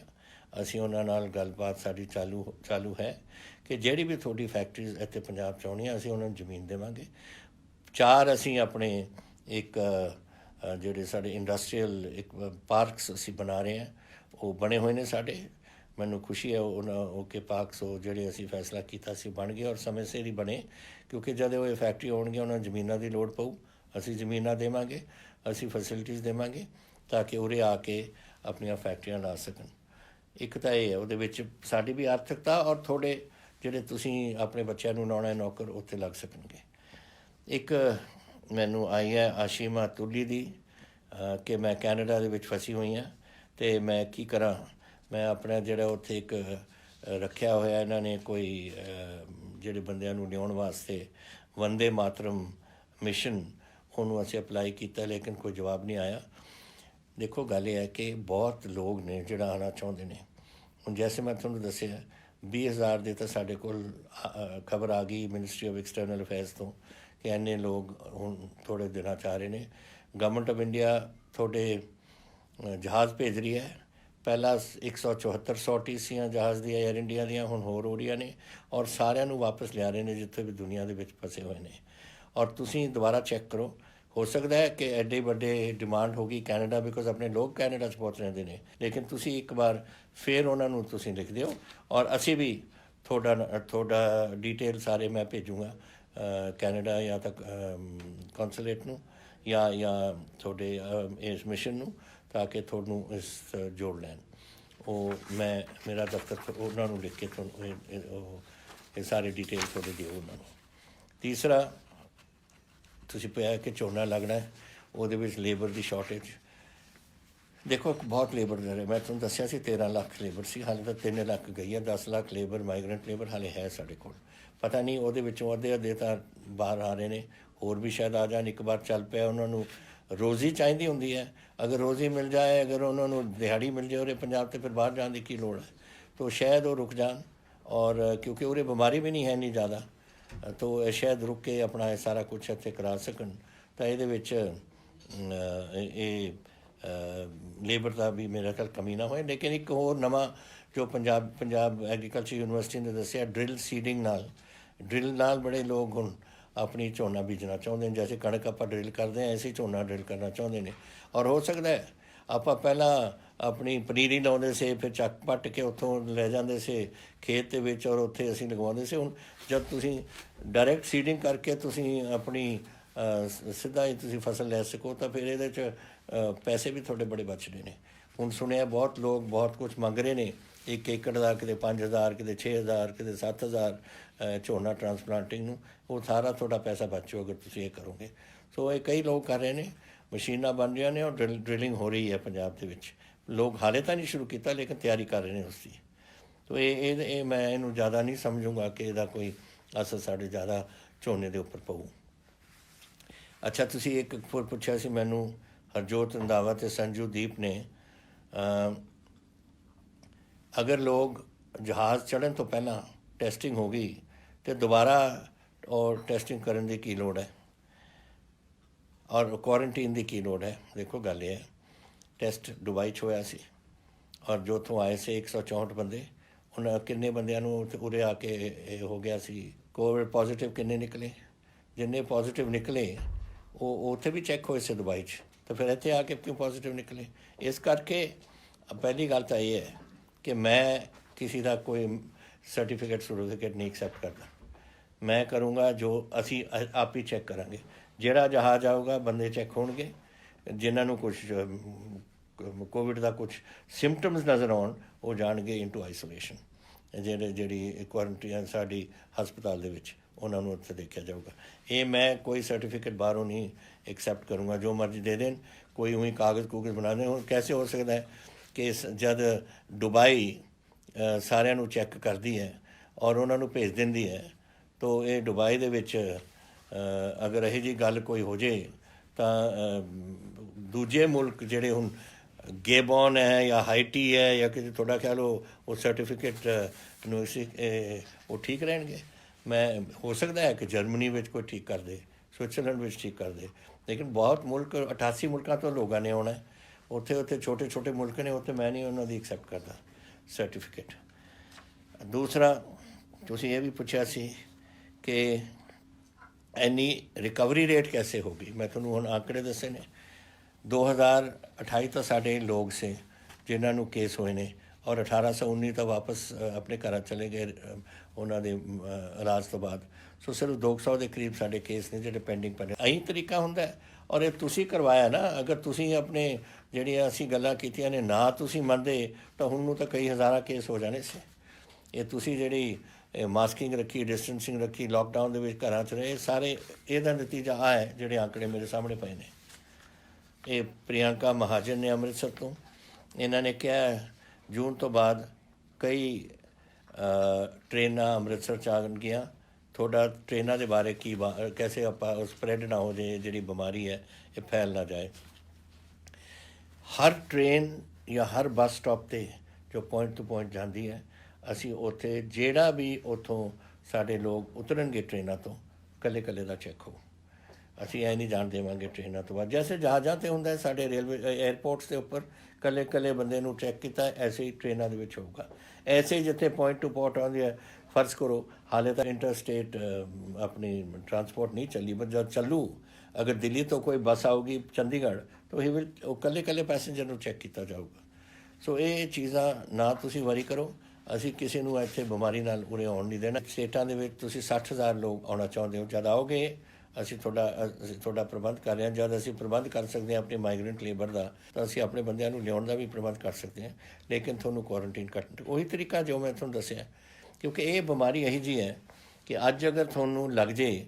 ਅਸੀਂ ਉਹਨਾਂ ਨਾਲ ਗੱਲਬਾਤ ਸਾਡੀ ਚਾਲੂ ਹੈ ਕਿ ਜਿਹੜੀ ਵੀ ਤੁਹਾਡੀ ਫੈਕਟਰੀਜ਼ ਇੱਥੇ ਪੰਜਾਬ 'ਚ ਆਉਣੀਆਂ ਅਸੀਂ ਉਹਨਾਂ ਨੂੰ ਜ਼ਮੀਨ ਦੇਵਾਂਗੇ। 4 ਅਸੀਂ ਆਪਣੇ ਇੱਕ ਜਿਹੜੇ ਸਾਡੇ ਇੰਡਸਟਰੀਅਲ ਇੱਕ ਪਾਰਕਸ ਅਸੀਂ ਬਣਾ ਰਹੇ ਹਾਂ, ਉਹ ਬਣੇ ਹੋਏ ਨੇ ਸਾਡੇ। ਮੈਨੂੰ ਖੁਸ਼ੀ ਹੈ ਉਹ ਕਿ ਪਾਰਕਸ ਉਹ ਜਿਹੜੇ ਅਸੀਂ ਫੈਸਲਾ ਕੀਤਾ ਸੀ ਬਣ ਗਏ ਔਰ ਸਮੇਂ ਸਿਰ ਹੀ ਬਣੇ, ਕਿਉਂਕਿ ਜਦ ਉਹ ਇਹ ਫੈਕਟਰੀ ਆਉਣਗੀਆਂ ਉਹਨਾਂ ਨੂੰ ਜ਼ਮੀਨਾਂ ਦੀ ਲੋੜ ਪਊ। ਅਸੀਂ ਜ਼ਮੀਨਾਂ ਦੇਵਾਂਗੇ, ਅਸੀਂ ਫੈਸਿਲਿਟੀਜ਼ ਦੇਵਾਂਗੇ ਤਾਂ ਕਿ ਉਰੇ ਆ ਕੇ ਆਪਣੀਆਂ ਫੈਕਟਰੀਆਂ ਲਾ ਸਕਣ। ਇੱਕ ਤਾਂ ਇਹ ਹੈ, ਉਹਦੇ ਵਿੱਚ ਸਾਡੀ ਵੀ ਆਰਥਿਕਤਾ ਔਰ ਥੋੜ੍ਹੇ ਜਿਹੜੇ ਤੁਸੀਂ ਆਪਣੇ ਬੱਚਿਆਂ ਨੂੰ ਲਾਉਣਾ ਨੌਕਰ ਉੱਥੇ ਲੱਗ ਸਕਣਗੇ। ਇੱਕ ਮੈਨੂੰ ਆਈ ਹੈ ਆਸ਼ੀਮਾ ਤੁਲੀ ਦੀ ਕਿ ਮੈਂ ਕੈਨੇਡਾ ਦੇ ਵਿੱਚ ਫਸੀ ਹੋਈ ਹਾਂ ਅਤੇ ਮੈਂ ਕੀ ਕਰਾਂ। ਮੈਂ ਆਪਣਾ ਜਿਹੜਾ ਉੱਥੇ ਇੱਕ ਰੱਖਿਆ ਹੋਇਆ ਇਹਨਾਂ ਨੇ ਕੋਈ ਜਿਹੜੇ ਬੰਦਿਆਂ ਨੂੰ ਲਿਆਉਣ ਵਾਸਤੇ ਵੰਦੇ ਮਾਤਰਮ ਮਿਸ਼ਨ, ਉਹਨੂੰ ਅਸੀਂ ਅਪਲਾਈ ਕੀਤਾ ਲੇਕਿਨ ਕੋਈ ਜਵਾਬ ਨਹੀਂ ਆਇਆ। ਦੇਖੋ ਗੱਲ ਇਹ ਹੈ ਕਿ ਬਹੁਤ ਲੋਕ ਨੇ ਜਿਹੜਾ ਆਉਣਾ ਚਾਹੁੰਦੇ ਨੇ। ਹੁਣ ਜੈਸੇ ਮੈਂ ਤੁਹਾਨੂੰ ਦੱਸਿਆ 20,000 ਦੇ ਤਾਂ ਸਾਡੇ ਕੋਲ ਖਬਰ ਆ ਗਈ ਮਿਨਿਸਟਰੀ ਆਫ ਐਕਸਟਰਨਲ ਅਫੇਅਰਸ ਤੋਂ ਕਿ ਇੰਨੇ ਲੋਕ ਹੁਣ ਥੋੜ੍ਹੇ ਦਿਨਾਂ 'ਚ ਆ ਰਹੇ ਨੇ। ਗਵਰਨਮੈਂਟ ਆਫ ਇੰਡੀਆ ਤੁਹਾਡੇ ਜਹਾਜ਼ ਭੇਜ ਰਹੀ ਹੈ। ਪਹਿਲਾਂ 174 ਸੌਟੀ ਸੀਆਂ ਜਹਾਜ਼ ਦੀਆਂ ਏਅਰ ਇੰਡੀਆ ਦੀਆਂ, ਹੁਣ ਹੋਰ ਹੋ ਰਹੀਆਂ ਨੇ ਔਰ ਸਾਰਿਆਂ ਨੂੰ ਵਾਪਸ ਲਿਆ ਰਹੇ ਨੇ ਜਿੱਥੇ ਵੀ ਦੁਨੀਆ ਦੇ ਵਿੱਚ ਫਸੇ ਹੋਏ ਨੇ। ਔਰ ਤੁਸੀਂ ਦੁਬਾਰਾ ਚੈੱਕ ਕਰੋ, ਹੋ ਸਕਦਾ ਹੈ ਕਿ ਐਡੇ ਵੱਡੇ ਡਿਮਾਂਡ ਹੋ ਗਈ ਕੈਨੇਡਾ, ਬਿਕੋਜ਼ ਆਪਣੇ ਲੋਕ ਕੈਨੇਡਾ 'ਚ ਬਹੁਤ ਰਹਿੰਦੇ ਨੇ, ਲੇਕਿਨ ਤੁਸੀਂ ਇੱਕ ਵਾਰ ਫਿਰ ਉਹਨਾਂ ਨੂੰ ਤੁਸੀਂ ਲਿਖ ਦਿਓ, ਔਰ ਅਸੀਂ ਵੀ ਤੁਹਾਡਾ ਡਿਟੇਲ ਸਾਰੇ ਮੈਂ ਭੇਜੂੰਗਾ ਕੈਨੇਡਾ ਜਾਂ ਤਾਂ ਕੌਂਸੂਲੇਟ ਨੂੰ ਜਾਂ ਤੁਹਾਡੇ ਇਸ ਮਿਸ਼ਨ ਨੂੰ, ਤਾਂ ਕਿ ਤੁਹਾਨੂੰ ਇਸ ਜੋੜ ਲੈਣ। ਉਹ ਮੇਰਾ ਦਫ਼ਤਰ ਉਹਨਾਂ ਨੂੰ ਲਿਖ ਕੇ ਤੁਹਾਨੂੰ ਇਹ ਸਾਰੇ ਡਿਟੇਲ ਤੁਹਾਡੇ ਦਿਓ ਉਹਨਾਂ ਨੂੰ। ਤੀਸਰਾ, ਤੁਸੀਂ ਪਿਆ ਕਿ ਝੋਨਾ ਲੱਗਣਾ, ਉਹਦੇ ਵਿੱਚ ਲੇਬਰ ਦੀ ਸ਼ਾਰਟੇਜ। ਦੇਖੋ ਬਹੁਤ ਲੇਬਰ ਦੇ ਰਹੇ, ਮੈਂ ਤੁਹਾਨੂੰ ਦੱਸਿਆ ਸੀ 13 ਲੱਖ ਲੇਬਰ ਸੀ, ਹਾਲੇ ਤਾਂ 3 ਲੱਖ ਗਈ ਹੈ। 10 ਲੱਖ ਲੇਬਰ, ਮਾਈਗਰੈਂਟ ਲੇਬਰ ਹਾਲੇ ਹੈ ਸਾਡੇ ਕੋਲ। ਪਤਾ ਨਹੀਂ ਉਹਦੇ ਵਿੱਚੋਂ ਅੱਧੇ ਤਾਂ ਬਾਹਰ ਆ ਰਹੇ ਨੇ, ਹੋਰ ਵੀ ਸ਼ਾਇਦ ਆ ਜਾਣ। ਇੱਕ ਵਾਰ ਚੱਲ ਪਿਆ, ਉਹਨਾਂ ਨੂੰ ਰੋਜ਼ੀ ਚਾਹੀਦੀ ਹੁੰਦੀ ਹੈ। ਅਗਰ ਰੋਜ਼ੀ ਮਿਲ ਜਾਏ, ਅਗਰ ਉਹਨਾਂ ਨੂੰ ਦਿਹਾੜੀ ਮਿਲ ਜਾਏ ਉਰੇ ਪੰਜਾਬ, ਤੇ ਫਿਰ ਬਾਹਰ ਜਾਣ ਦੀ ਕੀ ਲੋੜ ਹੈ। ਤਾਂ ਸ਼ਾਇਦ ਉਹ ਰੁਕ ਜਾਣ, ਔਰ ਕਿਉਂਕਿ ਉਰੇ ਬਿਮਾਰੀ ਵੀ ਨਹੀਂ ਹੈ ਇੰਨੀ ਜ਼ਿਆਦਾ, ਤਾਂ ਸ਼ਾਇਦ ਰੁਕ ਕੇ ਆਪਣਾ ਇਹ ਸਾਰਾ ਕੁਛ ਇੱਥੇ ਕਰਾ ਸਕਣ। ਤਾਂ ਇਹਦੇ ਵਿੱਚ ਇਹ ਲੇਬਰ ਦਾ ਵੀ ਮੇਰਾ ਖਿਆਲ ਕਮੀ ਨਾ ਹੋਏ। ਲੇਕਿਨ ਇੱਕ ਹੋਰ ਨਵਾਂ ਜੋ ਪੰਜਾਬ ਐਗਰੀਕਲਚਰ ਯੂਨੀਵਰਸਿਟੀ ਨੇ ਦੱਸਿਆ, ਡਰਿਲ ਨਾਲ ਬੜੇ ਲੋਕ ਹੁਣ ਆਪਣੀ ਝੋਨਾ ਬੀਜਣਾ ਚਾਹੁੰਦੇ ਨੇ। ਜੈਸੇ ਕਣਕ ਆਪਾਂ ਡਰਿਲ ਕਰਦੇ ਹਾਂ, ਐਸੇ ਝੋਨਾ ਡਰਿਲ ਕਰਨਾ ਚਾਹੁੰਦੇ ਨੇ। ਔਰ ਹੋ ਸਕਦਾ ਹੈ ਆਪਾਂ ਪਹਿਲਾਂ ਆਪਣੀ ਪਨੀਰੀ ਲਾਉਂਦੇ ਸੀ, ਫਿਰ ਚੱਕ ਪੱਟ ਕੇ ਉੱਥੋਂ ਲੈ ਜਾਂਦੇ ਸੀ ਖੇਤ ਦੇ ਵਿੱਚ, ਔਰ ਉੱਥੇ ਅਸੀਂ ਲਗਵਾਉਂਦੇ ਸੀ। ਹੁਣ ਜਦ ਤੁਸੀਂ ਡਾਇਰੈਕਟ ਸੀਡਿੰਗ ਕਰਕੇ ਤੁਸੀਂ ਆਪਣੀ ਸਿੱਧਾ ਹੀ ਤੁਸੀਂ ਫਸਲ ਲੈ ਸਕੋ, ਤਾਂ ਫਿਰ ਇਹਦੇ 'ਚ ਪੈਸੇ ਵੀ ਤੁਹਾਡੇ ਬੜੇ ਬਚਦੇ ਨੇ। ਹੁਣ ਸੁਣਿਆ ਬਹੁਤ ਲੋਕ ਬਹੁਤ ਕੁਛ ਮੰਗ ਰਹੇ ਨੇ, 1 ਏਕੜ ਦਾ, ਕਿਤੇ 5000, ਕਿਤੇ 6000, ਕਿਤੇ 7000 ਝੋਨਾ ਟਰਾਂਸਪਲਾਂਟਿੰਗ ਨੂੰ। ਉਹ ਸਾਰਾ ਤੁਹਾਡਾ ਪੈਸਾ ਬਚੋ ਅਗਰ ਤੁਸੀਂ ਇਹ ਕਰੋਗੇ। ਸੋ ਇਹ ਕਈ ਲੋਕ ਕਰ ਰਹੇ ਨੇ, ਮਸ਼ੀਨਾਂ ਬਣ ਰਹੀਆਂ ਨੇ, ਔਰ ਡਰਿਲਿੰਗ ਹੋ ਰਹੀ ਹੈ ਪੰਜਾਬ ਦੇ ਵਿੱਚ। ਲੋਕ ਹਾਲੇ ਤਾਂ ਨਹੀਂ ਸ਼ੁਰੂ ਕੀਤਾ, ਲੇਕਿਨ ਤਿਆਰੀ ਕਰ ਰਹੇ ਨੇ ਉਸਦੀ। ਤੋ ਇਹ ਮੈਂ ਇਹਨੂੰ ਜ਼ਿਆਦਾ ਨਹੀਂ ਸਮਝੂੰਗਾ ਕਿ ਇਹਦਾ ਕੋਈ ਅਸਰ ਸਾਡੇ ਜ਼ਿਆਦਾ ਝੋਨੇ ਦੇ ਉੱਪਰ ਪਊ। ਅੱਛਾ, ਤੁਸੀਂ ਇੱਕ ਪੁੱਛਿਆ ਸੀ ਮੈਨੂੰ, ਹਰਜੋਤ ਰੰਧਾਵਾ ਅਤੇ ਸੰਜੂ ਦੀਪ ਨੇ, ਅਗਰ ਲੋਕ ਜਹਾਜ਼ ਚੜ੍ਹਨ ਤੋਂ ਪਹਿਲਾਂ ਟੈਸਟਿੰਗ ਹੋ ਗਈ ਅਤੇ ਦੁਬਾਰਾ ਔਰ ਟੈਸਟਿੰਗ ਕਰਨ ਦੀ ਕੀ ਲੋੜ ਹੈ, ਔਰ ਕੁਆਰੰਟੀਨ ਦੀ ਕੀ ਲੋੜ ਹੈ। ਦੇਖੋ ਗੱਲ ਇਹ ਹੈ, ਟੈਸਟ ਦੁਬਈ 'ਚ ਹੋਇਆ ਸੀ, ਔਰ ਜੋ ਉੱਥੋਂ ਆਏ ਸੀ 164 ਬੰਦੇ, ਉਹਨਾਂ ਕਿੰਨੇ ਬੰਦਿਆਂ ਨੂੰ ਉਰੇ ਆ ਕੇ ਇਹ ਹੋ ਗਿਆ ਸੀ ਕੋਵਿਡ ਪੋਜ਼ੀਟਿਵ। ਕਿੰਨੇ ਨਿਕਲੇ? ਜਿੰਨੇ ਪੋਜ਼ੀਟਿਵ ਨਿਕਲੇ ਉਹ ਉੱਥੇ ਵੀ ਚੈੱਕ ਹੋਏ ਸੀ ਦੁਬਈ 'ਚ, ਤਾਂ ਫਿਰ ਇੱਥੇ ਆ ਕੇ ਕਿਉਂ ਪੋਜ਼ੀਟਿਵ ਨਿਕਲੇ? ਇਸ ਕਰਕੇ ਪਹਿਲੀ ਗੱਲ ਤਾਂ ਇਹ ਹੈ ਕਿ ਮੈਂ ਕਿਸੇ ਦਾ ਕੋਈ ਸਰਟੀਫਿਕੇਟ ਨਹੀਂ ਐਕਸੈਪਟ ਕਰਦਾ। ਮੈਂ ਕਰੂੰਗਾ ਜੋ ਅਸੀਂ ਆਪ ਹੀ ਚੈੱਕ ਕਰਾਂਗੇ। ਜਿਹੜਾ ਜਹਾਜ਼ ਆਊਗਾ, ਬੰਦੇ ਚੈੱਕ ਹੋਣਗੇ, ਜਿਨ੍ਹਾਂ ਨੂੰ ਕੁਛ ਕੋਵਿਡ ਦਾ ਕੁਛ ਸਿੰਪਟਮਸ ਨਜ਼ਰ ਆਉਣ, ਉਹ ਜਾਣਗੇ ਇਨਟੂ ਆਈਸੋਲੇਸ਼ਨ। ਜਿਹੜੀ ਕੁਆਰੰਟੀਨ ਸਾਡੀ ਹਸਪਤਾਲ ਦੇ ਵਿੱਚ, ਉਹਨਾਂ ਨੂੰ ਉੱਥੇ ਦੇਖਿਆ ਜਾਊਗਾ। ਇਹ ਮੈਂ ਕੋਈ ਸਰਟੀਫਿਕੇਟ ਬਾਹਰੋਂ ਨਹੀਂ ਐਕਸੈਪਟ ਕਰੂੰਗਾ, ਜੋ ਮਰਜ਼ੀ ਦੇ ਦੇਣ, ਕੋਈ ਉਹੀ ਕਾਗਜ਼ ਬਣਾ ਦੇਣ। ਹੁਣ ਕੈਸੇ ਹੋ ਸਕਦਾ ਹੈ ਕਿ ਜਦ ਦੁਬਈ ਸਾਰਿਆਂ ਨੂੰ ਚੈੱਕ ਕਰਦੀ ਹੈ ਔਰ ਉਹਨਾਂ ਨੂੰ ਭੇਜ ਦਿੰਦੀ ਹੈ, ਤਾਂ ਇਹ ਦੁਬਈ ਦੇ ਵਿੱਚ ਅਗਰ ਇਹੋ ਜਿਹੀ ਗੱਲ ਕੋਈ ਹੋ ਜੇ, ਤਾਂ ਦੂਜੇ ਮੁਲਕ ਜਿਹੜੇ ਹੁਣ ਗੇਬੋਨ ਹੈ ਜਾਂ ਹਾਈਟੀ ਹੈ ਜਾਂ ਕਿਤੇ, ਤੁਹਾਡਾ ਖਿਆਲ ਉਹ ਸਰਟੀਫਿਕੇਟ ਨੂੰ ਉਹ ਠੀਕ ਰਹਿਣਗੇ? ਹੋ ਸਕਦਾ ਹੈ ਕਿ ਜਰਮਨੀ ਵਿੱਚ ਕੋਈ ਠੀਕ ਕਰ ਦੇ, ਸਵਿਟਜ਼ਰਲੈਂਡ ਵਿੱਚ ਠੀਕ ਕਰ ਦੇ, ਲੇਕਿਨ ਬਹੁਤ ਮੁਲਕ 88 ਮੁਲਕਾਂ ਤੋਂ ਲੋਕਾਂ ਨੇ ਆਉਣਾ। ਉੱਥੇ ਛੋਟੇ ਮੁਲਕ ਨੇ, ਉੱਥੇ ਮੈਂ ਨਹੀਂ ਉਹਨਾਂ ਦੀ ਐਕਸੈਪਟ ਕਰਦਾ ਸਰਟੀਫਿਕੇਟ। ਦੂਸਰਾ, ਤੁਸੀਂ ਇਹ ਵੀ ਪੁੱਛਿਆ ਸੀ ਕਿ ਇੰਨੀ ਰਿਕਵਰੀ ਰੇਟ ਕੈਸੇ ਹੋ ਗਈ। ਮੈਂ ਤੁਹਾਨੂੰ ਹੁਣ ਆંકੜੇ ਦੱਸੇ ਨੇ। 2028 ਤਾਂ ਸਾਡੇ ਲੋਕ ਸੀ ਜਿਨ੍ਹਾਂ ਨੂੰ ਕੇਸ ਹੋਏ ਨੇ, ਔਰ 1819 ਤਾਂ ਵਾਪਸ ਆਪਣੇ ਘਰਾਂ ਚਲੇ ਗਏ ਉਹਨਾਂ ਦੇ ਇਲਾਜ ਤੋਂ ਬਾਅਦ। ਸੋ ਸਿਰਫ 200 ਦੇ ਕਰੀਬ ਸਾਡੇ ਕੇਸ ਨੇ ਜਿਹੜੇ ਪੈਂਡਿੰਗ ਪਏ। ਇਹੀ ਤਰੀਕਾ ਹੁੰਦਾ, ਔਰ ਇਹ ਤੁਸੀਂ ਕਰਵਾਇਆ ਨਾ। ਅਗਰ ਤੁਸੀਂ ਆਪਣੇ ਜਿਹੜੀਆਂ ਅਸੀਂ ਗੱਲਾਂ ਕੀਤੀਆਂ ਨੇ ਨਾ ਤੁਸੀਂ ਮੰਨਦੇ, ਤਾਂ ਹੁਣ ਨੂੰ ਤਾਂ ਕਈ ਹਜ਼ਾਰਾਂ ਕੇਸ ਹੋ ਜਾਣੇ ਸੀ। ਇਹ ਤੁਸੀਂ ਜਿਹੜੀ ਮਾਸਕਿੰਗ ਰੱਖੀ, ਡਿਸਟੈਂਸਿੰਗ ਰੱਖੀ, ਲੋਕਡਾਊਨ ਦੇ ਵਿੱਚ ਘਰਾਂ 'ਚ ਰਹੇ, ਸਾਰੇ ਇਹਦਾ ਨਤੀਜਾ ਆ ਹੈ ਜਿਹੜੇ ਆંકੜੇ ਮੇਰੇ ਸਾਹਮਣੇ ਪਏ ਨੇ। ਇਹ ਪ੍ਰਿਯੰਕਾ ਮਹਾਜਨ ਨੇ ਅੰਮ੍ਰਿਤਸਰ ਤੋਂ, ਇਹਨਾਂ ਨੇ ਕਿਹਾ ਜੂਨ ਤੋਂ ਬਾਅਦ ਕਈ ਟ੍ਰੇਨਾਂ ਅੰਮ੍ਰਿਤਸਰ 'ਚ ਆਉਣਗੀਆਂ। ਤੁਹਾਡਾ ਟ੍ਰੇਨਾਂ ਦੇ ਬਾਰੇ ਕੀ ਕੈਸੇ ਆਪਾਂ ਸਪਰੈਡ ਨਾ ਹੋ ਜਾਏ, ਜਿਹੜੀ ਬਿਮਾਰੀ ਹੈ ਇਹ ਫੈਲ ਨਾ ਜਾਏ। ਹਰ ਟ੍ਰੇਨ ਜਾਂ ਹਰ ਬੱਸ ਸਟਾਪ 'ਤੇ ਜੋ ਪੁਆਇੰਟ ਟੂ ਪੁਆਇੰਟ ਜਾਂਦੀ ਹੈ, ਅਸੀਂ ਉੱਥੇ ਜਿਹੜਾ ਵੀ ਉੱਥੋਂ ਸਾਡੇ ਲੋਕ ਉਤਰਨਗੇ ਟ੍ਰੇਨਾਂ ਤੋਂ, ਇਕੱਲੇ ਦਾ ਚੈੱਕ ਹੋ। ਅਸੀਂ ਇਹ ਨਹੀਂ ਜਾਣ ਦੇਵਾਂਗੇ ਟ੍ਰੇਨਾਂ ਤੋਂ ਬਾਅਦ। ਜੈਸੇ ਜਹਾਜ਼ਾਂ 'ਤੇ ਹੁੰਦਾ ਸਾਡੇ ਰੇਲਵੇ ਏਅਰਪੋਰਟਸ ਦੇ ਉੱਪਰ ਇਕੱਲੇ ਬੰਦੇ ਨੂੰ ਚੈੱਕ ਕੀਤਾ, ਐਸੇ ਹੀ ਟ੍ਰੇਨਾਂ ਦੇ ਵਿੱਚ ਹੋਊਗਾ। ਐਸੇ ਹੀ ਜਿੱਥੇ ਪੁਆਇੰਟ ਟੂ ਪੁਆਇੰਟ ਆਉਂਦੀ ਹੈ, ਫਰਜ਼ ਕਰੋ ਹਾਲੇ ਤਾਂ ਇੰਟਰ ਸਟੇਟ ਆਪਣੀ ਟਰਾਂਸਪੋਰਟ ਨਹੀਂ ਚੱਲੀ, ਪਰ ਜਦ ਚੱਲੂ अगर दिल्ली तो कोई बस आऊगी चंडीगढ़ तो ही विल कल्ले कल्ले पैसेंजर ਨੂੰ ਚੈੱਕ ਕੀਤਾ ਜਾਊਗਾ। ਸੋ ਇਹ ਚੀਜ਼ਾਂ ਨਾ ਤੁਸੀਂ ਵਰੀ ਕਰੋ। ਅਸੀਂ ਕਿਸੇ ਨੂੰ ਇੱਥੇ ਬਿਮਾਰੀ ਨਾਲ ਉਰੇ ਆਉਣ ਨਹੀਂ ਦੇਣਾ। ਸਟੇਟਾਂ ਦੇ ਵਿੱਚ ਤੁਸੀਂ 60,000 ਲੋਕ ਆਉਣਾ ਚਾਹੁੰਦੇ ਹੋ, ਜਦ ਆਓਗੇ ਅਸੀਂ ਤੁਹਾਡਾ ਪ੍ਰਬੰਧ ਕਰ ਰਹੇ ਹਾਂ। ਜਦ ਅਸੀਂ ਪ੍ਰਬੰਧ ਕਰ ਸਕਦੇ ਹਾਂ ਆਪਣੇ ਮਾਈਗ੍ਰੈਂਟ ਲੇਬਰ ਦਾ ਤਾਂ ਅਸੀਂ ਆਪਣੇ ਬੰਦਿਆਂ ਨੂੰ ਲਿਆਉਣ ਦਾ ਵੀ ਪ੍ਰਬੰਧ ਕਰ ਸਕਦੇ ਹਾਂ, ਲੇਕਿਨ ਤੁਹਾਨੂੰ ਕੁਆਰੰਟੀਨ ਕੱਟਣ ਉਹੀ ਤਰੀਕਾ ਜੋ ਮੈਂ ਤੁਹਾਨੂੰ ਦੱਸਿਆ, ਕਿਉਂਕਿ ਇਹ ਬਿਮਾਰੀ ਇਹੀ ਜਿਹੀ ਹੈ ਕਿ ਅੱਜ ਅਗਰ ਤੁਹਾਨੂੰ ਲੱਗ ਜੇ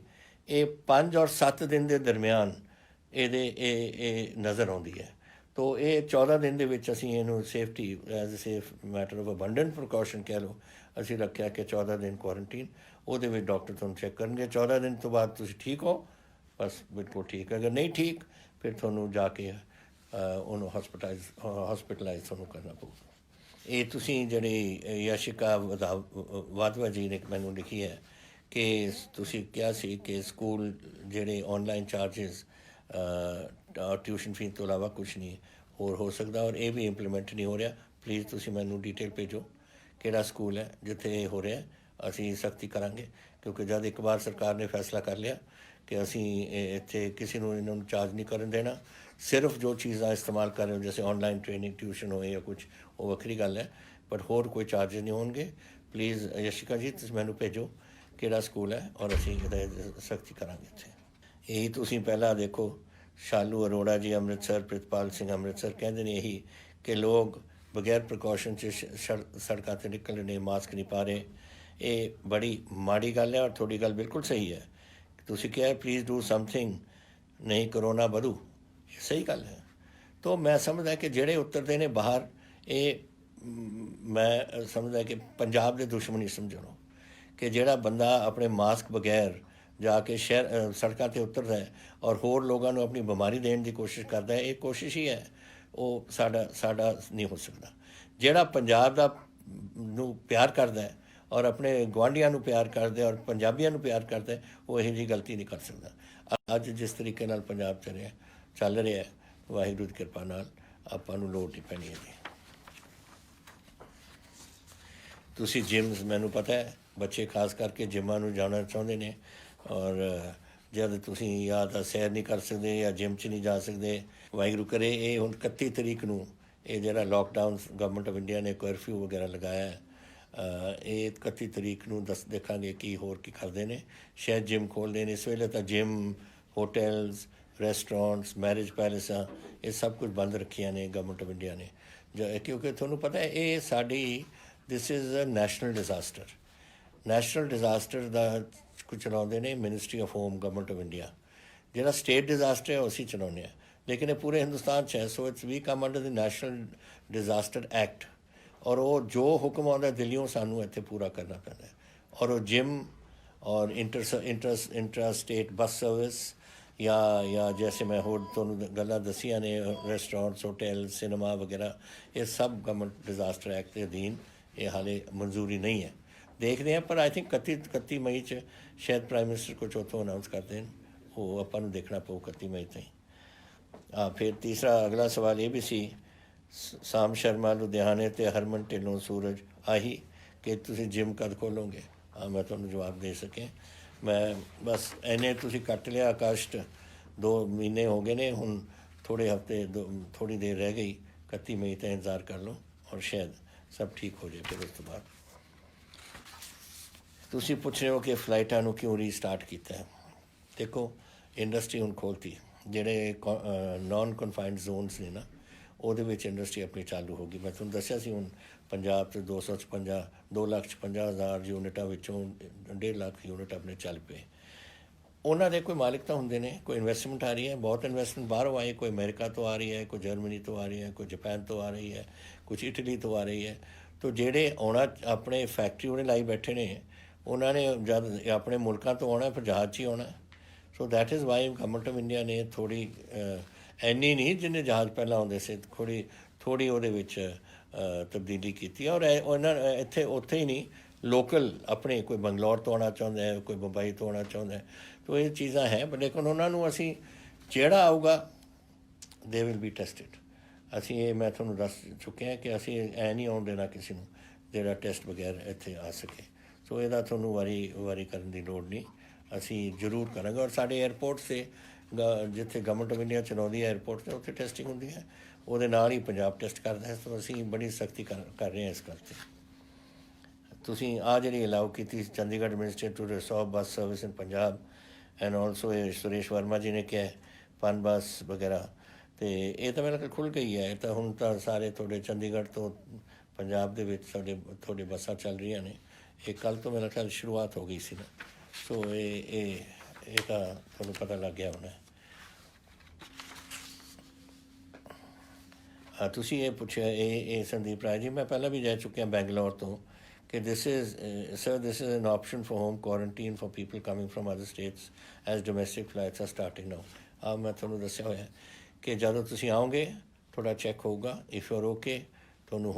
ਇਹ 5 ਔਰ 7 ਦਿਨ ਦੇ ਦਰਮਿਆਨ ਇਹ ਨਜ਼ਰ ਆਉਂਦੀ ਹੈ। ਤੋ ਇਹ 14 ਦਿਨ ਦੇ ਵਿੱਚ ਅਸੀਂ ਇਹਨੂੰ safety as a safe matter of abundant precaution ਕਹਿ ਲਓ, ਅਸੀਂ ਰੱਖਿਆ ਕਿ 14 ਦਿਨ ਕੁਆਰੰਟੀਨ, ਉਹਦੇ ਵਿੱਚ ਡਾਕਟਰ ਤੁਹਾਨੂੰ ਚੈੱਕ ਕਰਨਗੇ। 14 ਦਿਨ ਤੋਂ ਬਾਅਦ ਤੁਸੀਂ ਠੀਕ ਹੋ, ਬਸ ਬਿਲਕੁਲ ਠੀਕ। ਅਗਰ ਨਹੀਂ ਠੀਕ ਫਿਰ ਤੁਹਾਨੂੰ ਜਾ ਕੇ ਉਹਨੂੰ ਹਸਪੀਟਲਾਈਜ਼ ਤੁਹਾਨੂੰ ਕਰਨਾ ਪਊਗਾ। ਇਹ ਤੁਸੀਂ ਜਿਹੜੀ ਯਸ਼ਿਕਾ ਵਾਧਵਾ ਜੀ ਨੇ ਮੈਨੂੰ ਲਿਖੀ ਹੈ ਕਿ ਤੁਸੀਂ ਕਿਹਾ ਸੀ ਕਿ ਸਕੂਲ ਜਿਹੜੇ ਔਨਲਾਈਨ ਚਾਰਜਿਸ ਟਿਊਸ਼ਨ ਫੀਸ ਤੋਂ ਇਲਾਵਾ ਕੁਛ ਨਹੀਂ ਹੋਰ ਹੋ ਸਕਦਾ, ਔਰ ਇਹ ਵੀ ਇੰਪਲੀਮੈਂਟ ਨਹੀਂ ਹੋ ਰਿਹਾ। ਪਲੀਜ਼ ਤੁਸੀਂ ਮੈਨੂੰ ਡਿਟੇਲ ਭੇਜੋ ਕਿਹੜਾ ਸਕੂਲ ਹੈ ਜਿੱਥੇ ਇਹ ਹੋ ਰਿਹਾ, ਅਸੀਂ ਸਖਤੀ ਕਰਾਂਗੇ। ਕਿਉਂਕਿ ਜਦ ਇੱਕ ਵਾਰ ਸਰਕਾਰ ਨੇ ਫੈਸਲਾ ਕਰ ਲਿਆ ਕਿ ਅਸੀਂ ਇੱਥੇ ਕਿਸੇ ਨੂੰ ਇਹਨਾਂ ਨੂੰ ਚਾਰਜ ਨਹੀਂ ਕਰਨ ਦੇਣਾ, ਸਿਰਫ ਜੋ ਚੀਜ਼ਾਂ ਇਸਤੇਮਾਲ ਕਰ ਰਹੇ ਹੋ ਜੈਸੇ ਔਨਲਾਈਨ ਟ੍ਰੇਨਿੰਗ ਟਿਊਸ਼ਨ ਹੋਏ ਜਾਂ ਕੁਛ, ਉਹ ਵੱਖਰੀ ਗੱਲ ਹੈ, ਪਰ ਹੋਰ ਕੋਈ ਚਾਰਜਿਸ ਨਹੀਂ ਹੋਣਗੇ। ਪਲੀਜ਼ ਯਸ਼ਿਕਾ ਜੀ ਤੁਸੀਂ ਮੈਨੂੰ ਭੇਜੋ ਕਿਹੜਾ ਸਕੂਲ ਹੈ ਔਰ ਅਸੀਂ ਇਹਦਾ ਸਖਤੀ ਕਰਾਂਗੇ ਇੱਥੇ। ਇਹੀ ਤੁਸੀਂ ਪਹਿਲਾਂ ਦੇਖੋ ਸ਼ਾਲੂ ਅਰੋੜਾ ਜੀ ਅੰਮ੍ਰਿਤਸਰ, ਪ੍ਰਿਤਪਾਲ ਸਿੰਘ ਅੰਮ੍ਰਿਤਸਰ ਕਹਿੰਦੇ ਨੇ ਇਹੀ ਕਿ ਲੋਕ ਬਗੈਰ ਪ੍ਰੀਕਾਸ਼ਨ 'ਚ ਸੜਕਾਂ 'ਤੇ ਨਿਕਲ ਰਹੇ ਨੇ, ਮਾਸਕ ਨਹੀਂ ਪਾ ਰਹੇ। ਇਹ ਬੜੀ ਮਾੜੀ ਗੱਲ ਹੈ ਔਰ ਤੁਹਾਡੀ ਗੱਲ ਬਿਲਕੁਲ ਸਹੀ ਹੈ। ਤੁਸੀਂ ਕਿਹਾ ਪਲੀਜ਼ ਡੂ ਸਮਥਿੰਗ, ਨਹੀਂ ਕਰੋਨਾ ਵਧੂ, ਇਹ ਸਹੀ ਗੱਲ ਹੈ। ਤੋ ਮੈਂ ਸਮਝਦਾ ਕਿ ਜਿਹੜੇ ਉਤਰਦੇ ਨੇ ਬਾਹਰ, ਇਹ ਮੈਂ ਸਮਝਦਾ ਕਿ ਪੰਜਾਬ ਦੇ ਦੁਸ਼ਮਣੀ ਸਮਝਣੋ ਕਿ ਜਿਹੜਾ ਬੰਦਾ ਆਪਣੇ ਮਾਸਕ ਬਗੈਰ ਜਾ ਕੇ ਸੜਕਾਂ 'ਤੇ ਉਤਰਦਾ ਹੈ ਔਰ ਹੋਰ ਲੋਕਾਂ ਨੂੰ ਆਪਣੀ ਬਿਮਾਰੀ ਦੇਣ ਦੀ ਕੋਸ਼ਿਸ਼ ਕਰਦਾ ਹੈ, ਇਹ ਕੋਸ਼ਿਸ਼ ਹੀ ਹੈ, ਉਹ ਸਾਡਾ ਨਹੀਂ ਹੋ ਸਕਦਾ। ਜਿਹੜਾ ਪੰਜਾਬ ਦਾ ਨੂੰ ਪਿਆਰ ਕਰਦਾ ਹੈ ਔਰ ਆਪਣੇ ਗੁਆਂਢੀਆਂ ਨੂੰ ਪਿਆਰ ਕਰਦਾ ਔਰ ਪੰਜਾਬੀਆਂ ਨੂੰ ਪਿਆਰ ਕਰਦਾ, ਉਹ ਇਹੋ ਜਿਹੀ ਗਲਤੀ ਨਹੀਂ ਕਰ ਸਕਦਾ। ਅੱਜ ਜਿਸ ਤਰੀਕੇ ਨਾਲ ਪੰਜਾਬ ਚੱਲ ਰਿਹਾ ਹੈ, ਵਾਹਿਗੁਰੂ ਦੀ ਕਿਰਪਾ ਨਾਲ ਆਪਾਂ ਨੂੰ ਲੋੜ ਨਹੀਂ ਪੈਣੀ ਇਹਦੀ। ਤੁਸੀਂ ਜਿਮਸ, ਮੈਨੂੰ ਪਤਾ ਹੈ ਬੱਚੇ ਖਾਸ ਕਰਕੇ ਜਿੰਮਾਂ ਨੂੰ ਜਾਣਾ ਚਾਹੁੰਦੇ ਨੇ, ਔਰ ਜਦ ਤੁਸੀਂ ਜਾਂ ਤਾਂ ਸੈਰ ਨਹੀਂ ਕਰ ਸਕਦੇ ਜਾਂ ਜਿਮ 'ਚ ਨਹੀਂ ਜਾ ਸਕਦੇ, ਵਾਹਿਗੁਰੂ ਕਰੇ ਇਹ ਹੁਣ 31 ਤਰੀਕ ਨੂੰ ਇਹ ਜਿਹੜਾ ਲੋਕਡਾਊਨ ਗਵਰਨਮੈਂਟ ਆਫ ਇੰਡੀਆ ਨੇ ਕਰਫਿਊ ਵਗੈਰਾ ਲਗਾਇਆ, ਇਹ 31 ਤਰੀਕ ਨੂੰ ਦੇਖਾਂਗੇ ਕੀ ਹੋਰ ਕੀ ਕਰਦੇ ਨੇ। ਸ਼ਾਇਦ ਜਿਮ ਖੋਲ੍ਹਦੇ ਨੇ, ਇਸ ਵੇਲੇ ਤਾਂ ਜਿਮ, ਹੋਟਲਸ, ਰੈਸਟੋਰੈਂਟਸ, ਮੈਰਿਜ ਪੈਲੇਸਾਂ, ਇਹ ਸਭ ਕੁਝ ਬੰਦ ਰੱਖੀਆਂ ਨੇ ਗਵਰਨਮੈਂਟ ਆਫ ਇੰਡੀਆ ਨੇ, ਕਿਉਂਕਿ ਤੁਹਾਨੂੰ ਪਤਾ ਹੈ ਇਹ ਸਾਡੀ this is a national disaster. National disaster ਦਾ ਕੁਝ ਚਲਾਉਂਦੇ ਨੇ ministry of home government of India, ਜਿਹੜਾ ਸਟੇਟ ਡਿਜ਼ਾਸਟਰ ਹੈ ਉਹ ਅਸੀਂ ਚਲਾਉਂਦੇ ਹਾਂ, ਲੇਕਿਨ ਇਹ ਪੂਰੇ ਹਿੰਦੁਸਤਾਨ 'ਚ ਹੈ। So it's we come under the national disaster act, ਔਰ ਉਹ ਜੋ ਹੁਕਮ ਆਉਂਦਾ ਦਿੱਲੀੋਂ ਸਾਨੂੰ ਇੱਥੇ ਪੂਰਾ ਕਰਨਾ ਪੈਂਦਾ। ਔਰ ਉਹ ਜਿਮ ਔਰ ਇੰਟਰਾ ਸਟੇਟ ਬੱਸ ਸਰਵਿਸ ਜਾਂ ਜੈਸੇ ਮੈਂ ਹੋਰ ਤੁਹਾਨੂੰ ਗੱਲਾਂ ਦੱਸੀਆਂ ਨੇ, ਰੈਸਟੋਰੈਂਟਸ, ਹੋਟਲ, ਸਿਨੇਮਾ ਵਗੈਰਾ, ਇਹ ਸਭ ਗਵਰਨਮੈਂਟ ਡਿਜ਼ਾਸਟਰ ਐਕਟ ਦੇ ਅਧੀਨ ਇਹ ਹਾਲੇ ਮਨਜ਼ੂਰੀ ਨਹੀਂ ਹੈ। ਦੇਖਦੇ ਹਾਂ, ਪਰ ਆਈ ਥਿੰਕ 31 ਮਈ 'ਚ ਸ਼ਾਇਦ ਪ੍ਰਾਈਮ ਮਿਨਿਸਟਰ ਕੁਛ ਉੱਥੋਂ ਅਨਾਊਂਸ ਕਰ ਦੇਣ, ਉਹ ਆਪਾਂ ਨੂੰ ਦੇਖਣਾ ਪਊ 31 ਮਈ ਤਾਈਂ। ਫਿਰ ਤੀਸਰਾ ਅਗਲਾ ਸਵਾਲ ਇਹ ਵੀ ਸੀ ਸਾਮ ਸ਼ਰਮਾ ਲੁਧਿਆਣੇ ਅਤੇ ਹਰਮਨ ਢਿੱਲੋਂ ਸੂਰਜ ਆਹੀ ਕਿ ਤੁਸੀਂ ਜਿਮ ਕਦ ਖੋਲ੍ਹੋਗੇ? ਮੈਂ ਤੁਹਾਨੂੰ ਜਵਾਬ ਦੇ ਸਕੇ। ਮੈਂ ਬਸ ਇੰਨੇ ਤੁਸੀਂ ਕੱਟ ਲਿਆ ਕਾਸ਼ਟ, 2 ਮਹੀਨੇ ਹੋ ਗਏ ਨੇ, ਹੁਣ ਥੋੜ੍ਹੇ ਹਫ਼ਤੇ ਥੋੜ੍ਹੀ ਦੇਰ ਰਹਿ ਗਈ, 31 ਮਈ ਤਾਂ ਇੰਤਜ਼ਾਰ ਕਰ ਲਓ ਔਰ ਸ਼ਾਇਦ ਸਭ ਠੀਕ ਹੋ ਜਾਏ। ਫਿਰ ਉਸ ਤੋਂ ਬਾਅਦ ਤੁਸੀਂ ਪੁੱਛ ਰਹੇ ਹੋ ਕਿ ਫਲਾਈਟਾਂ ਨੂੰ ਕਿਉਂ ਰੀਸਟਾਰਟ ਕੀਤਾ ਹੈ। ਦੇਖੋ ਇੰਡਸਟਰੀ ਹੁਣ ਖੋਲ੍ਹਤੀ, ਜਿਹੜੇ ਨਾਨ ਕਨਫਾਈਨਡ ਜ਼ੋਨਸ ਨੇ ਨਾ, ਉਹਦੇ ਵਿੱਚ ਇੰਡਸਟਰੀ ਆਪਣੀ ਚਾਲੂ ਹੋ ਗਈ। ਮੈਂ ਤੁਹਾਨੂੰ ਦੱਸਿਆ ਸੀ ਹੁਣ ਪੰਜਾਬ 'ਚ 2,50,000 ਯੂਨਿਟਾਂ ਵਿੱਚੋਂ 1.5 ਲੱਖ ਯੂਨਿਟ ਆਪਣੇ ਚੱਲ ਪਏ। ਉਹਨਾਂ ਦੇ ਕੋਈ ਮਾਲਿਕ ਤਾਂ ਹੁੰਦੇ ਨੇ, ਕੋਈ ਇਨਵੈਸਟਮੈਂਟ ਆ ਰਹੀ ਹੈ, ਬਹੁਤ ਇਨਵੈਸਟਮੈਂਟ ਬਾਹਰੋਂ ਆਈ, ਕੋਈ ਅਮਰੀਕਾ ਤੋਂ ਆ ਰਹੀ ਹੈ, ਕੋਈ ਜਰਮਨੀ ਤੋਂ ਆ ਰਹੀ ਹੈ, ਕੋਈ ਜਾਪਾਨ ਤੋਂ ਆ ਰਹੀ ਹੈ, ਕੁਛ ਇਟਲੀ ਤੋਂ ਆ ਰਹੀ ਹੈ। ਤੋ ਜਿਹੜੇ ਆਉਣਾ ਆਪਣੇ ਫੈਕਟਰੀ ਉਹਨੇ ਲਾਈ ਬੈਠੇ ਨੇ, ਉਹਨਾਂ ਨੇ ਜਦ ਆਪਣੇ ਮੁਲਕਾਂ ਤੋਂ ਆਉਣਾ ਫਿਰ ਜਹਾਜ਼ 'ਚ ਹੀ ਆਉਣਾ। So that is why government of India ਨੇ ਥੋੜ੍ਹੀ ਇੰਨੀ ਨਹੀਂ ਜਿੰਨੇ ਜਹਾਜ਼ ਪਹਿਲਾਂ ਆਉਂਦੇ ਸੀ, ਥੋੜ੍ਹੀ ਉਹਦੇ ਵਿੱਚ ਤਬਦੀਲੀ ਕੀਤੀ। ਔਰ ਉਹਨਾਂ ਇੱਥੇ ਉੱਥੇ ਹੀ ਨਹੀਂ, ਲੋਕਲ ਆਪਣੇ ਕੋਈ ਬੰਗਲੌਰ ਤੋਂ ਆਉਣਾ ਚਾਹੁੰਦਾ ਹੈ, ਕੋਈ ਮੁੰਬਈ ਤੋਂ ਆਉਣਾ ਚਾਹੁੰਦਾ ਹੈ। ਤੋ ਇਹ ਚੀਜ਼ਾਂ ਹੈ, ਲੇਕਿਨ ਉਹਨਾਂ ਨੂੰ ਅਸੀਂ ਜਿਹੜਾ ਆਊਗਾ ਦੇ ਵਿਲ ਬੀ ਟੈਸਟਡ। ਅਸੀਂ ਇਹ ਮੈਂ ਤੁਹਾਨੂੰ ਦੱਸ ਚੁੱਕਿਆ ਕਿ ਅਸੀਂ ਐ ਨਹੀਂ ਆਉਣ ਦੇਣਾ ਕਿਸੇ ਨੂੰ ਜਿਹੜਾ ਟੈਸਟ ਬਗੈਰ ਇੱਥੇ ਆ ਸਕੇ। ਸੋ ਇਹਦਾ ਤੁਹਾਨੂੰ ਵਾਰੀ ਕਰਨ ਦੀ ਲੋੜ ਨਹੀਂ, ਅਸੀਂ ਜ਼ਰੂਰ ਕਰਾਂਗੇ। ਔਰ ਸਾਡੇ ਏਅਰਪੋਰਟ 'ਤੇ ਜਿੱਥੇ ਗਵਰਨਮੈਂਟ ਆਫ ਇੰਡੀਆ ਚਲਾਉਂਦੀ ਹੈ 에ਅਰਪੋਰਟ 'ਤੇ ਉੱਥੇ ਟੈਸਟਿੰਗ ਹੁੰਦੀ ਹੈ, ਉਹਦੇ ਨਾਲ ਹੀ ਪੰਜਾਬ ਟੈਸਟ ਕਰਦਾ ਹੈ। ਸੋ ਅਸੀਂ ਬੜੀ ਸਖਤੀ ਕਰ ਰਹੇ ਹਾਂ ਇਸ ਗੱਲ 'ਤੇ। ਤੁਸੀਂ ਆ ਜਿਹੜੀ ਅਲਾਉ ਕੀਤੀ Chandigarh administrative to resume bus service in Punjab and also ਇਹ ਸੁਰੇਸ਼ ਵਰਮਾ ਜੀ ਨੇ ਕਿਹਾ ਪਨ ਬੱਸ ਵਗੈਰਾ, ਅਤੇ ਇਹ ਤਾਂ ਮੇਰੇ ਖਿਆਲ ਖੁੱਲ੍ਹ ਗਈ ਹੈ। ਇਹ ਤਾਂ ਹੁਣ ਤਾਂ ਸਾਰੇ ਤੁਹਾਡੇ ਚੰਡੀਗੜ੍ਹ ਤੋਂ ਪੰਜਾਬ ਦੇ ਵਿੱਚ ਤੁਹਾਡੇ ਬੱਸਾਂ ਚੱਲ ਰਹੀਆਂ ਨੇ। ਇਹ ਕੱਲ੍ਹ ਤੋਂ ਮੇਰਾ ਖਿਆਲ ਸ਼ੁਰੂਆਤ ਹੋ ਗਈ ਸੀ ਨਾ। ਸੋ ਇਹ ਤਾਂ ਤੁਹਾਨੂੰ ਪਤਾ ਲੱਗ ਗਿਆ ਹੋਣਾ। ਤੁਸੀਂ ਇਹ ਪੁੱਛਿਆ ਇਹ ਸੰਦੀਪ ਰਾਏ ਜੀ, ਮੈਂ ਪਹਿਲਾਂ ਵੀ ਜਾ ਚੁੱਕਿਆ ਬੈਂਗਲੌਰ ਤੋਂ ਕਿ this is an option for home quarantine for people coming from other states as domestic flights are starting now. ਆ ਮੈਂ ਤੁਹਾਨੂੰ ਦੱਸਿਆ ਹੋਇਆ ਕਿ ਜਦੋਂ ਤੁਸੀਂ ਆਓਗੇ ਤੁਹਾਡਾ ਚੈੱਕ ਹੋਊਗਾ, ਇਫ ਯੂ ਆਰ ਓਕੇ ਤੁਹਾਨੂੰ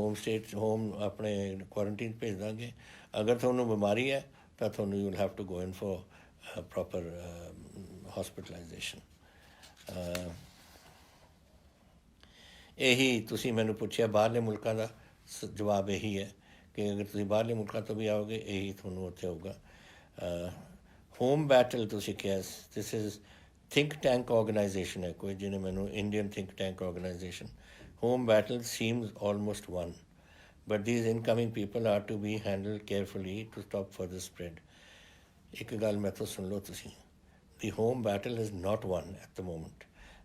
ਹੋਮ ਆਪਣੇ ਕੁਆਰੰਟੀਨ ਭੇਜ ਦਾਂਗੇ। ਅਗਰ ਤੁਹਾਨੂੰ ਬਿਮਾਰੀ ਹੈ ਤਾਂ ਤੁਹਾਨੂੰ you will have to go in for proper hospitalisation. ਇਹੀ ਤੁਸੀਂ ਮੈਨੂੰ ਪੁੱਛਿਆ ਬਾਹਰਲੇ ਮੁਲਕਾਂ ਦਾ ਜਵਾਬ ਇਹੀ ਹੈ ਕਿ ਅਗਰ ਤੁਸੀਂ ਬਾਹਰਲੇ ਮੁਲਕਾਂ ਤੋਂ ਵੀ ਆਓਗੇ ਇਹੀ ਤੁਹਾਨੂੰ ਉੱਥੇ ਹੋਊਗਾ। ਹੋਮ ਬੈਟਲ ਤੁਸੀਂ ਕਿਹਾ, this is think tank organisation ਹੈ ਕੋਈ, ਜਿਹਨੇ ਮੈਨੂੰ Indian think tank organisation. Home battle seems almost won but these incoming people are to be handled carefully to stop further spread. ਇੱਕ ਗੱਲ ਮੈਥੋਂ ਸੁਣ ਲਓ ਤੁਸੀਂ, the home battle is not won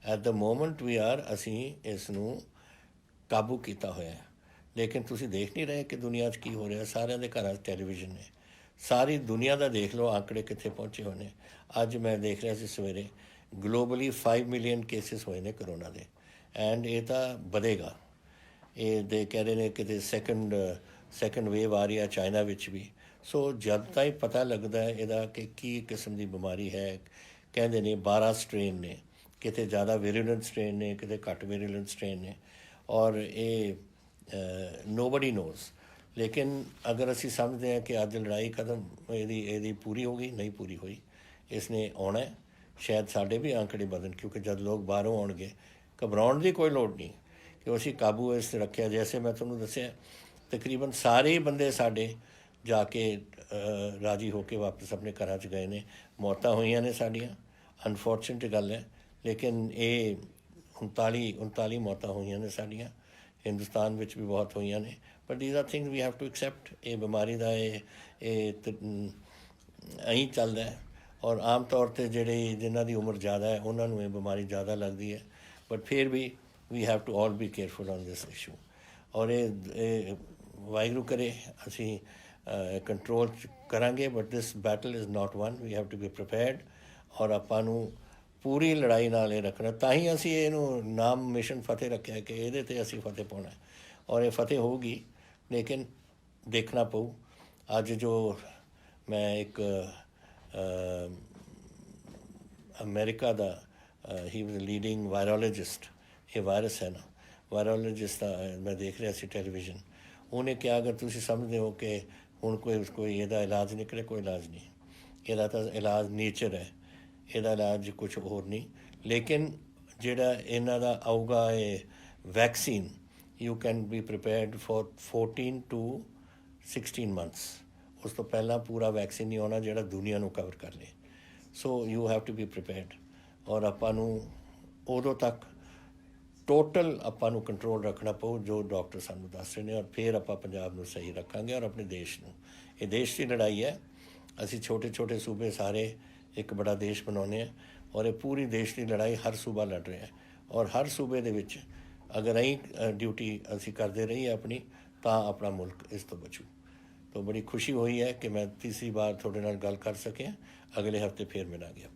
at the moment we are, ਅਸੀਂ ਇਸ ਨੂੰ ਕਾਬੂ ਕੀਤਾ ਹੋਇਆ, ਲੇਕਿਨ ਤੁਸੀਂ ਦੇਖ ਨਹੀਂ ਰਹੇ ਕਿ ਦੁਨੀਆ 'ਚ ਕੀ ਹੋ ਰਿਹਾ। ਸਾਰਿਆਂ ਦੇ ਘਰਾਂ 'ਚ ਟੈਲੀਵਿਜ਼ਨ ਨੇ, ਸਾਰੀ ਦੁਨੀਆ ਦਾ ਦੇਖ ਲਓ ਆંકੜੇ ਕਿੱਥੇ ਪਹੁੰਚੇ ਹੋਏ ਨੇ। ਅੱਜ ਮੈਂ ਦੇਖ ਰਿਹਾ ਸੀ ਸਵੇਰੇ ਗਲੋਬਲੀ 5 ਮਿਲੀਅਨ ਕੇਸਿਸ ਹੋਏ ਨੇ ਕਰੋਨਾ ਦੇ, ਐਂਡ ਇਹ ਤਾਂ ਵਧੇਗਾ। ਇਹ ਦੇ ਕਹਿ ਰਹੇ ਨੇ ਕਿਤੇ ਸੈਕੰਡ ਵੇਵ ਆ ਰਹੀ ਹੈ ਚਾਈਨਾ ਵਿੱਚ ਵੀ। ਸੋ ਜਦ ਤਾਈਂ ਪਤਾ ਲੱਗਦਾ ਇਹਦਾ ਕਿ ਕੀ ਕਿਸਮ ਦੀ ਬਿਮਾਰੀ ਹੈ। ਕਹਿੰਦੇ ਨੇ 12 ਸਟ੍ਰੇਨ ਨੇ, ਕਿਤੇ ਜ਼ਿਆਦਾ ਵੇਰੀਲੈਂਟ ਸਟ੍ਰੇਨ ਨੇ, ਕਿਤੇ ਘੱਟ ਵੇਰੀਲੈਂਟ ਸਟ੍ਰੇਨ ਨੇ, ਔਰ ਇਹ ਨੋਬਡੀ ਨੋਜ਼। ਲੇਕਿਨ ਅਗਰ ਅਸੀਂ ਸਮਝਦੇ ਹਾਂ ਕਿ ਅੱਜ ਲੜਾਈ ਖਤਮ ਇਹਦੀ ਪੂਰੀ ਹੋ ਗਈ, ਨਹੀਂ ਪੂਰੀ ਹੋਈ, ਇਸ ਨੇ ਆਉਣਾ। ਸ਼ਾਇਦ ਸਾਡੇ ਵੀ ਆંકੜੇ ਵਧਣ, ਕਿਉਂਕਿ ਜਦ ਲੋਕ ਬਾਹਰੋਂ ਆਉਣਗੇ ਘਬਰਾਉਣ ਦੀ ਕੋਈ ਲੋੜ ਨਹੀਂ, ਕਿ ਅਸੀਂ ਕਾਬੂ ਇਸ 'ਤੇ ਰੱਖਿਆ। ਜੈਸੇ ਮੈਂ ਤੁਹਾਨੂੰ ਦੱਸਿਆ ਤਕਰੀਬਨ ਸਾਰੇ ਬੰਦੇ ਸਾਡੇ ਜਾ ਕੇ ਰਾਜੀ ਹੋ ਕੇ ਵਾਪਸ ਆਪਣੇ ਘਰਾਂ 'ਚ ਗਏ ਨੇ। ਮੌਤਾਂ ਹੋਈਆਂ ਨੇ ਸਾਡੀਆਂ, ਅਨਫੋਰਚੂਨੇਟ ਗੱਲ ਹੈ, ਲੇਕਿਨ ਇਹ 39 ਮੌਤਾਂ ਹੋਈਆਂ ਨੇ ਸਾਡੀਆਂ। ਹਿੰਦੁਸਤਾਨ ਵਿੱਚ ਵੀ ਬਹੁਤ ਹੋਈਆਂ ਨੇ, but these are things we have to accept. ਇਹ ਬਿਮਾਰੀ ਦਾ ਇਹ ਐਂ ਚੱਲਦਾ ਹੈ। ਔਰ ਆਮ ਤੌਰ 'ਤੇ ਜਿਨ੍ਹਾਂ ਦੀ ਉਮਰ ਜ਼ਿਆਦਾ ਹੈ ਉਹਨਾਂ ਨੂੰ ਇਹ ਬਿਮਾਰੀ ਜ਼ਿਆਦਾ ਲੱਗਦੀ ਹੈ, ਬਟ ਫਿਰ ਵੀ we have to all be careful on this issue. ਔਰ ਇਹ ਵਾਹਿਗੁਰੂ ਕਰੇ ਅਸੀਂ ਕੰਟਰੋਲ ਕਰਾਂਗੇ, but this battle is not won, we have to be prepared. ਔਰ ਆਪਾਂ ਨੂੰ ਪੂਰੀ ਲੜਾਈ ਨਾਲ ਇਹ ਰੱਖਣਾ, ਤਾਂ ਹੀ ਅਸੀਂ ਇਹਨੂੰ ਨਾਮ ਮਿਸ਼ਨ ਫਤਿਹ ਰੱਖਿਆ ਕਿ ਇਹਦੇ 'ਤੇ ਅਸੀਂ ਫਤਿਹ ਪਾਉਣਾ, ਔਰ ਇਹ ਫਤਿਹ ਹੋਊਗੀ। ਲੇਕਿਨ ਦੇਖਣਾ ਪਊ। ਅੱਜ ਜੋ ਮੈਂ ਇੱਕ ਅਮਰੀਕਾ ਦਾ ਹੀ ਵਾਜ਼ ਲੀਡਿੰਗ ਵਾਇਰੋਲੋਜਿਸਟ, ਇਹ ਵਾਇਰਸ ਹੈ ਨਾ, ਵਾਇਰੋਲੋਜਿਸਟ ਦਾ ਮੈਂ ਦੇਖ ਰਿਹਾ ਸੀ ਟੈਲੀਵਿਜ਼ਨ। ਉਹਨੇ ਕਿਹਾ ਅਗਰ ਤੁਸੀਂ ਸਮਝਦੇ ਹੋ ਕਿ ਹੁਣ ਕੋਈ ਇਹਦਾ ਇਲਾਜ ਨਿਕਲੇ, ਕੋਈ ਇਲਾਜ ਨਹੀਂ। ਇਹਦਾ ਤਾਂ ਇਲਾਜ ਨੇਚਰ ਹੈ, ਇਹਦਾ ਇਲਾਜ ਕੁਛ ਹੋਰ ਨਹੀਂ। ਲੇਕਿਨ ਜਿਹੜਾ ਇਹਨਾਂ ਦਾ ਆਊਗਾ ਇਹ vaccine, you can be prepared for 14 to 16 months। ਉਸ ਤੋਂ ਪਹਿਲਾਂ ਪੂਰਾ ਵੈਕਸੀਨ ਨਹੀਂ ਆਉਣਾ ਜਿਹੜਾ ਦੁਨੀਆ ਨੂੰ ਕਵਰ ਕਰ ਲੇ। So you have to be prepared. ਔਰ ਆਪਾਂ ਨੂੰ ਉਦੋਂ ਤੱਕ ਟੋਟਲ ਆਪਾਂ ਨੂੰ ਕੰਟਰੋਲ ਰੱਖਣਾ ਪਊ ਜੋ ਡਾਕਟਰ ਸਾਨੂੰ ਦੱਸ ਰਹੇ ਨੇ, ਔਰ ਫਿਰ ਆਪਾਂ ਪੰਜਾਬ ਨੂੰ ਸਹੀ ਰੱਖਾਂਗੇ ਔਰ ਆਪਣੇ ਦੇਸ਼ ਨੂੰ। ਇਹ ਦੇਸ਼ ਦੀ ਲੜਾਈ ਹੈ। ਅਸੀਂ ਛੋਟੇ ਛੋਟੇ ਸੂਬੇ ਸਾਰੇ ਇੱਕ ਬੜਾ ਦੇਸ਼ ਬਣਾਉਂਦੇ ਹਾਂ, ਔਰ ਇਹ ਪੂਰੀ ਦੇਸ਼ ਦੀ ਲੜਾਈ ਹਰ ਸੂਬਾ ਲੜ ਰਿਹਾ। ਔਰ ਹਰ ਸੂਬੇ ਦੇ ਵਿੱਚ ਅਗਰ ਅਸੀਂ ਡਿਊਟੀ ਅਸੀਂ ਕਰਦੇ ਰਹੀਏ ਆਪਣੀ, ਤਾਂ ਆਪਣਾ ਮੁਲਕ ਇਸ ਤੋਂ ਬਚੂ। ਤਾਂ ਬੜੀ ਖੁਸ਼ੀ ਹੋਈ ਹੈ ਕਿ ਮੈਂ ਤੀਸਰੀ ਵਾਰ ਤੁਹਾਡੇ ਨਾਲ ਗੱਲ ਕਰ ਸਕਿਆ। ਅਗਲੇ ਹਫ਼ਤੇ ਫਿਰ ਮਿਲਾਂਗੇ।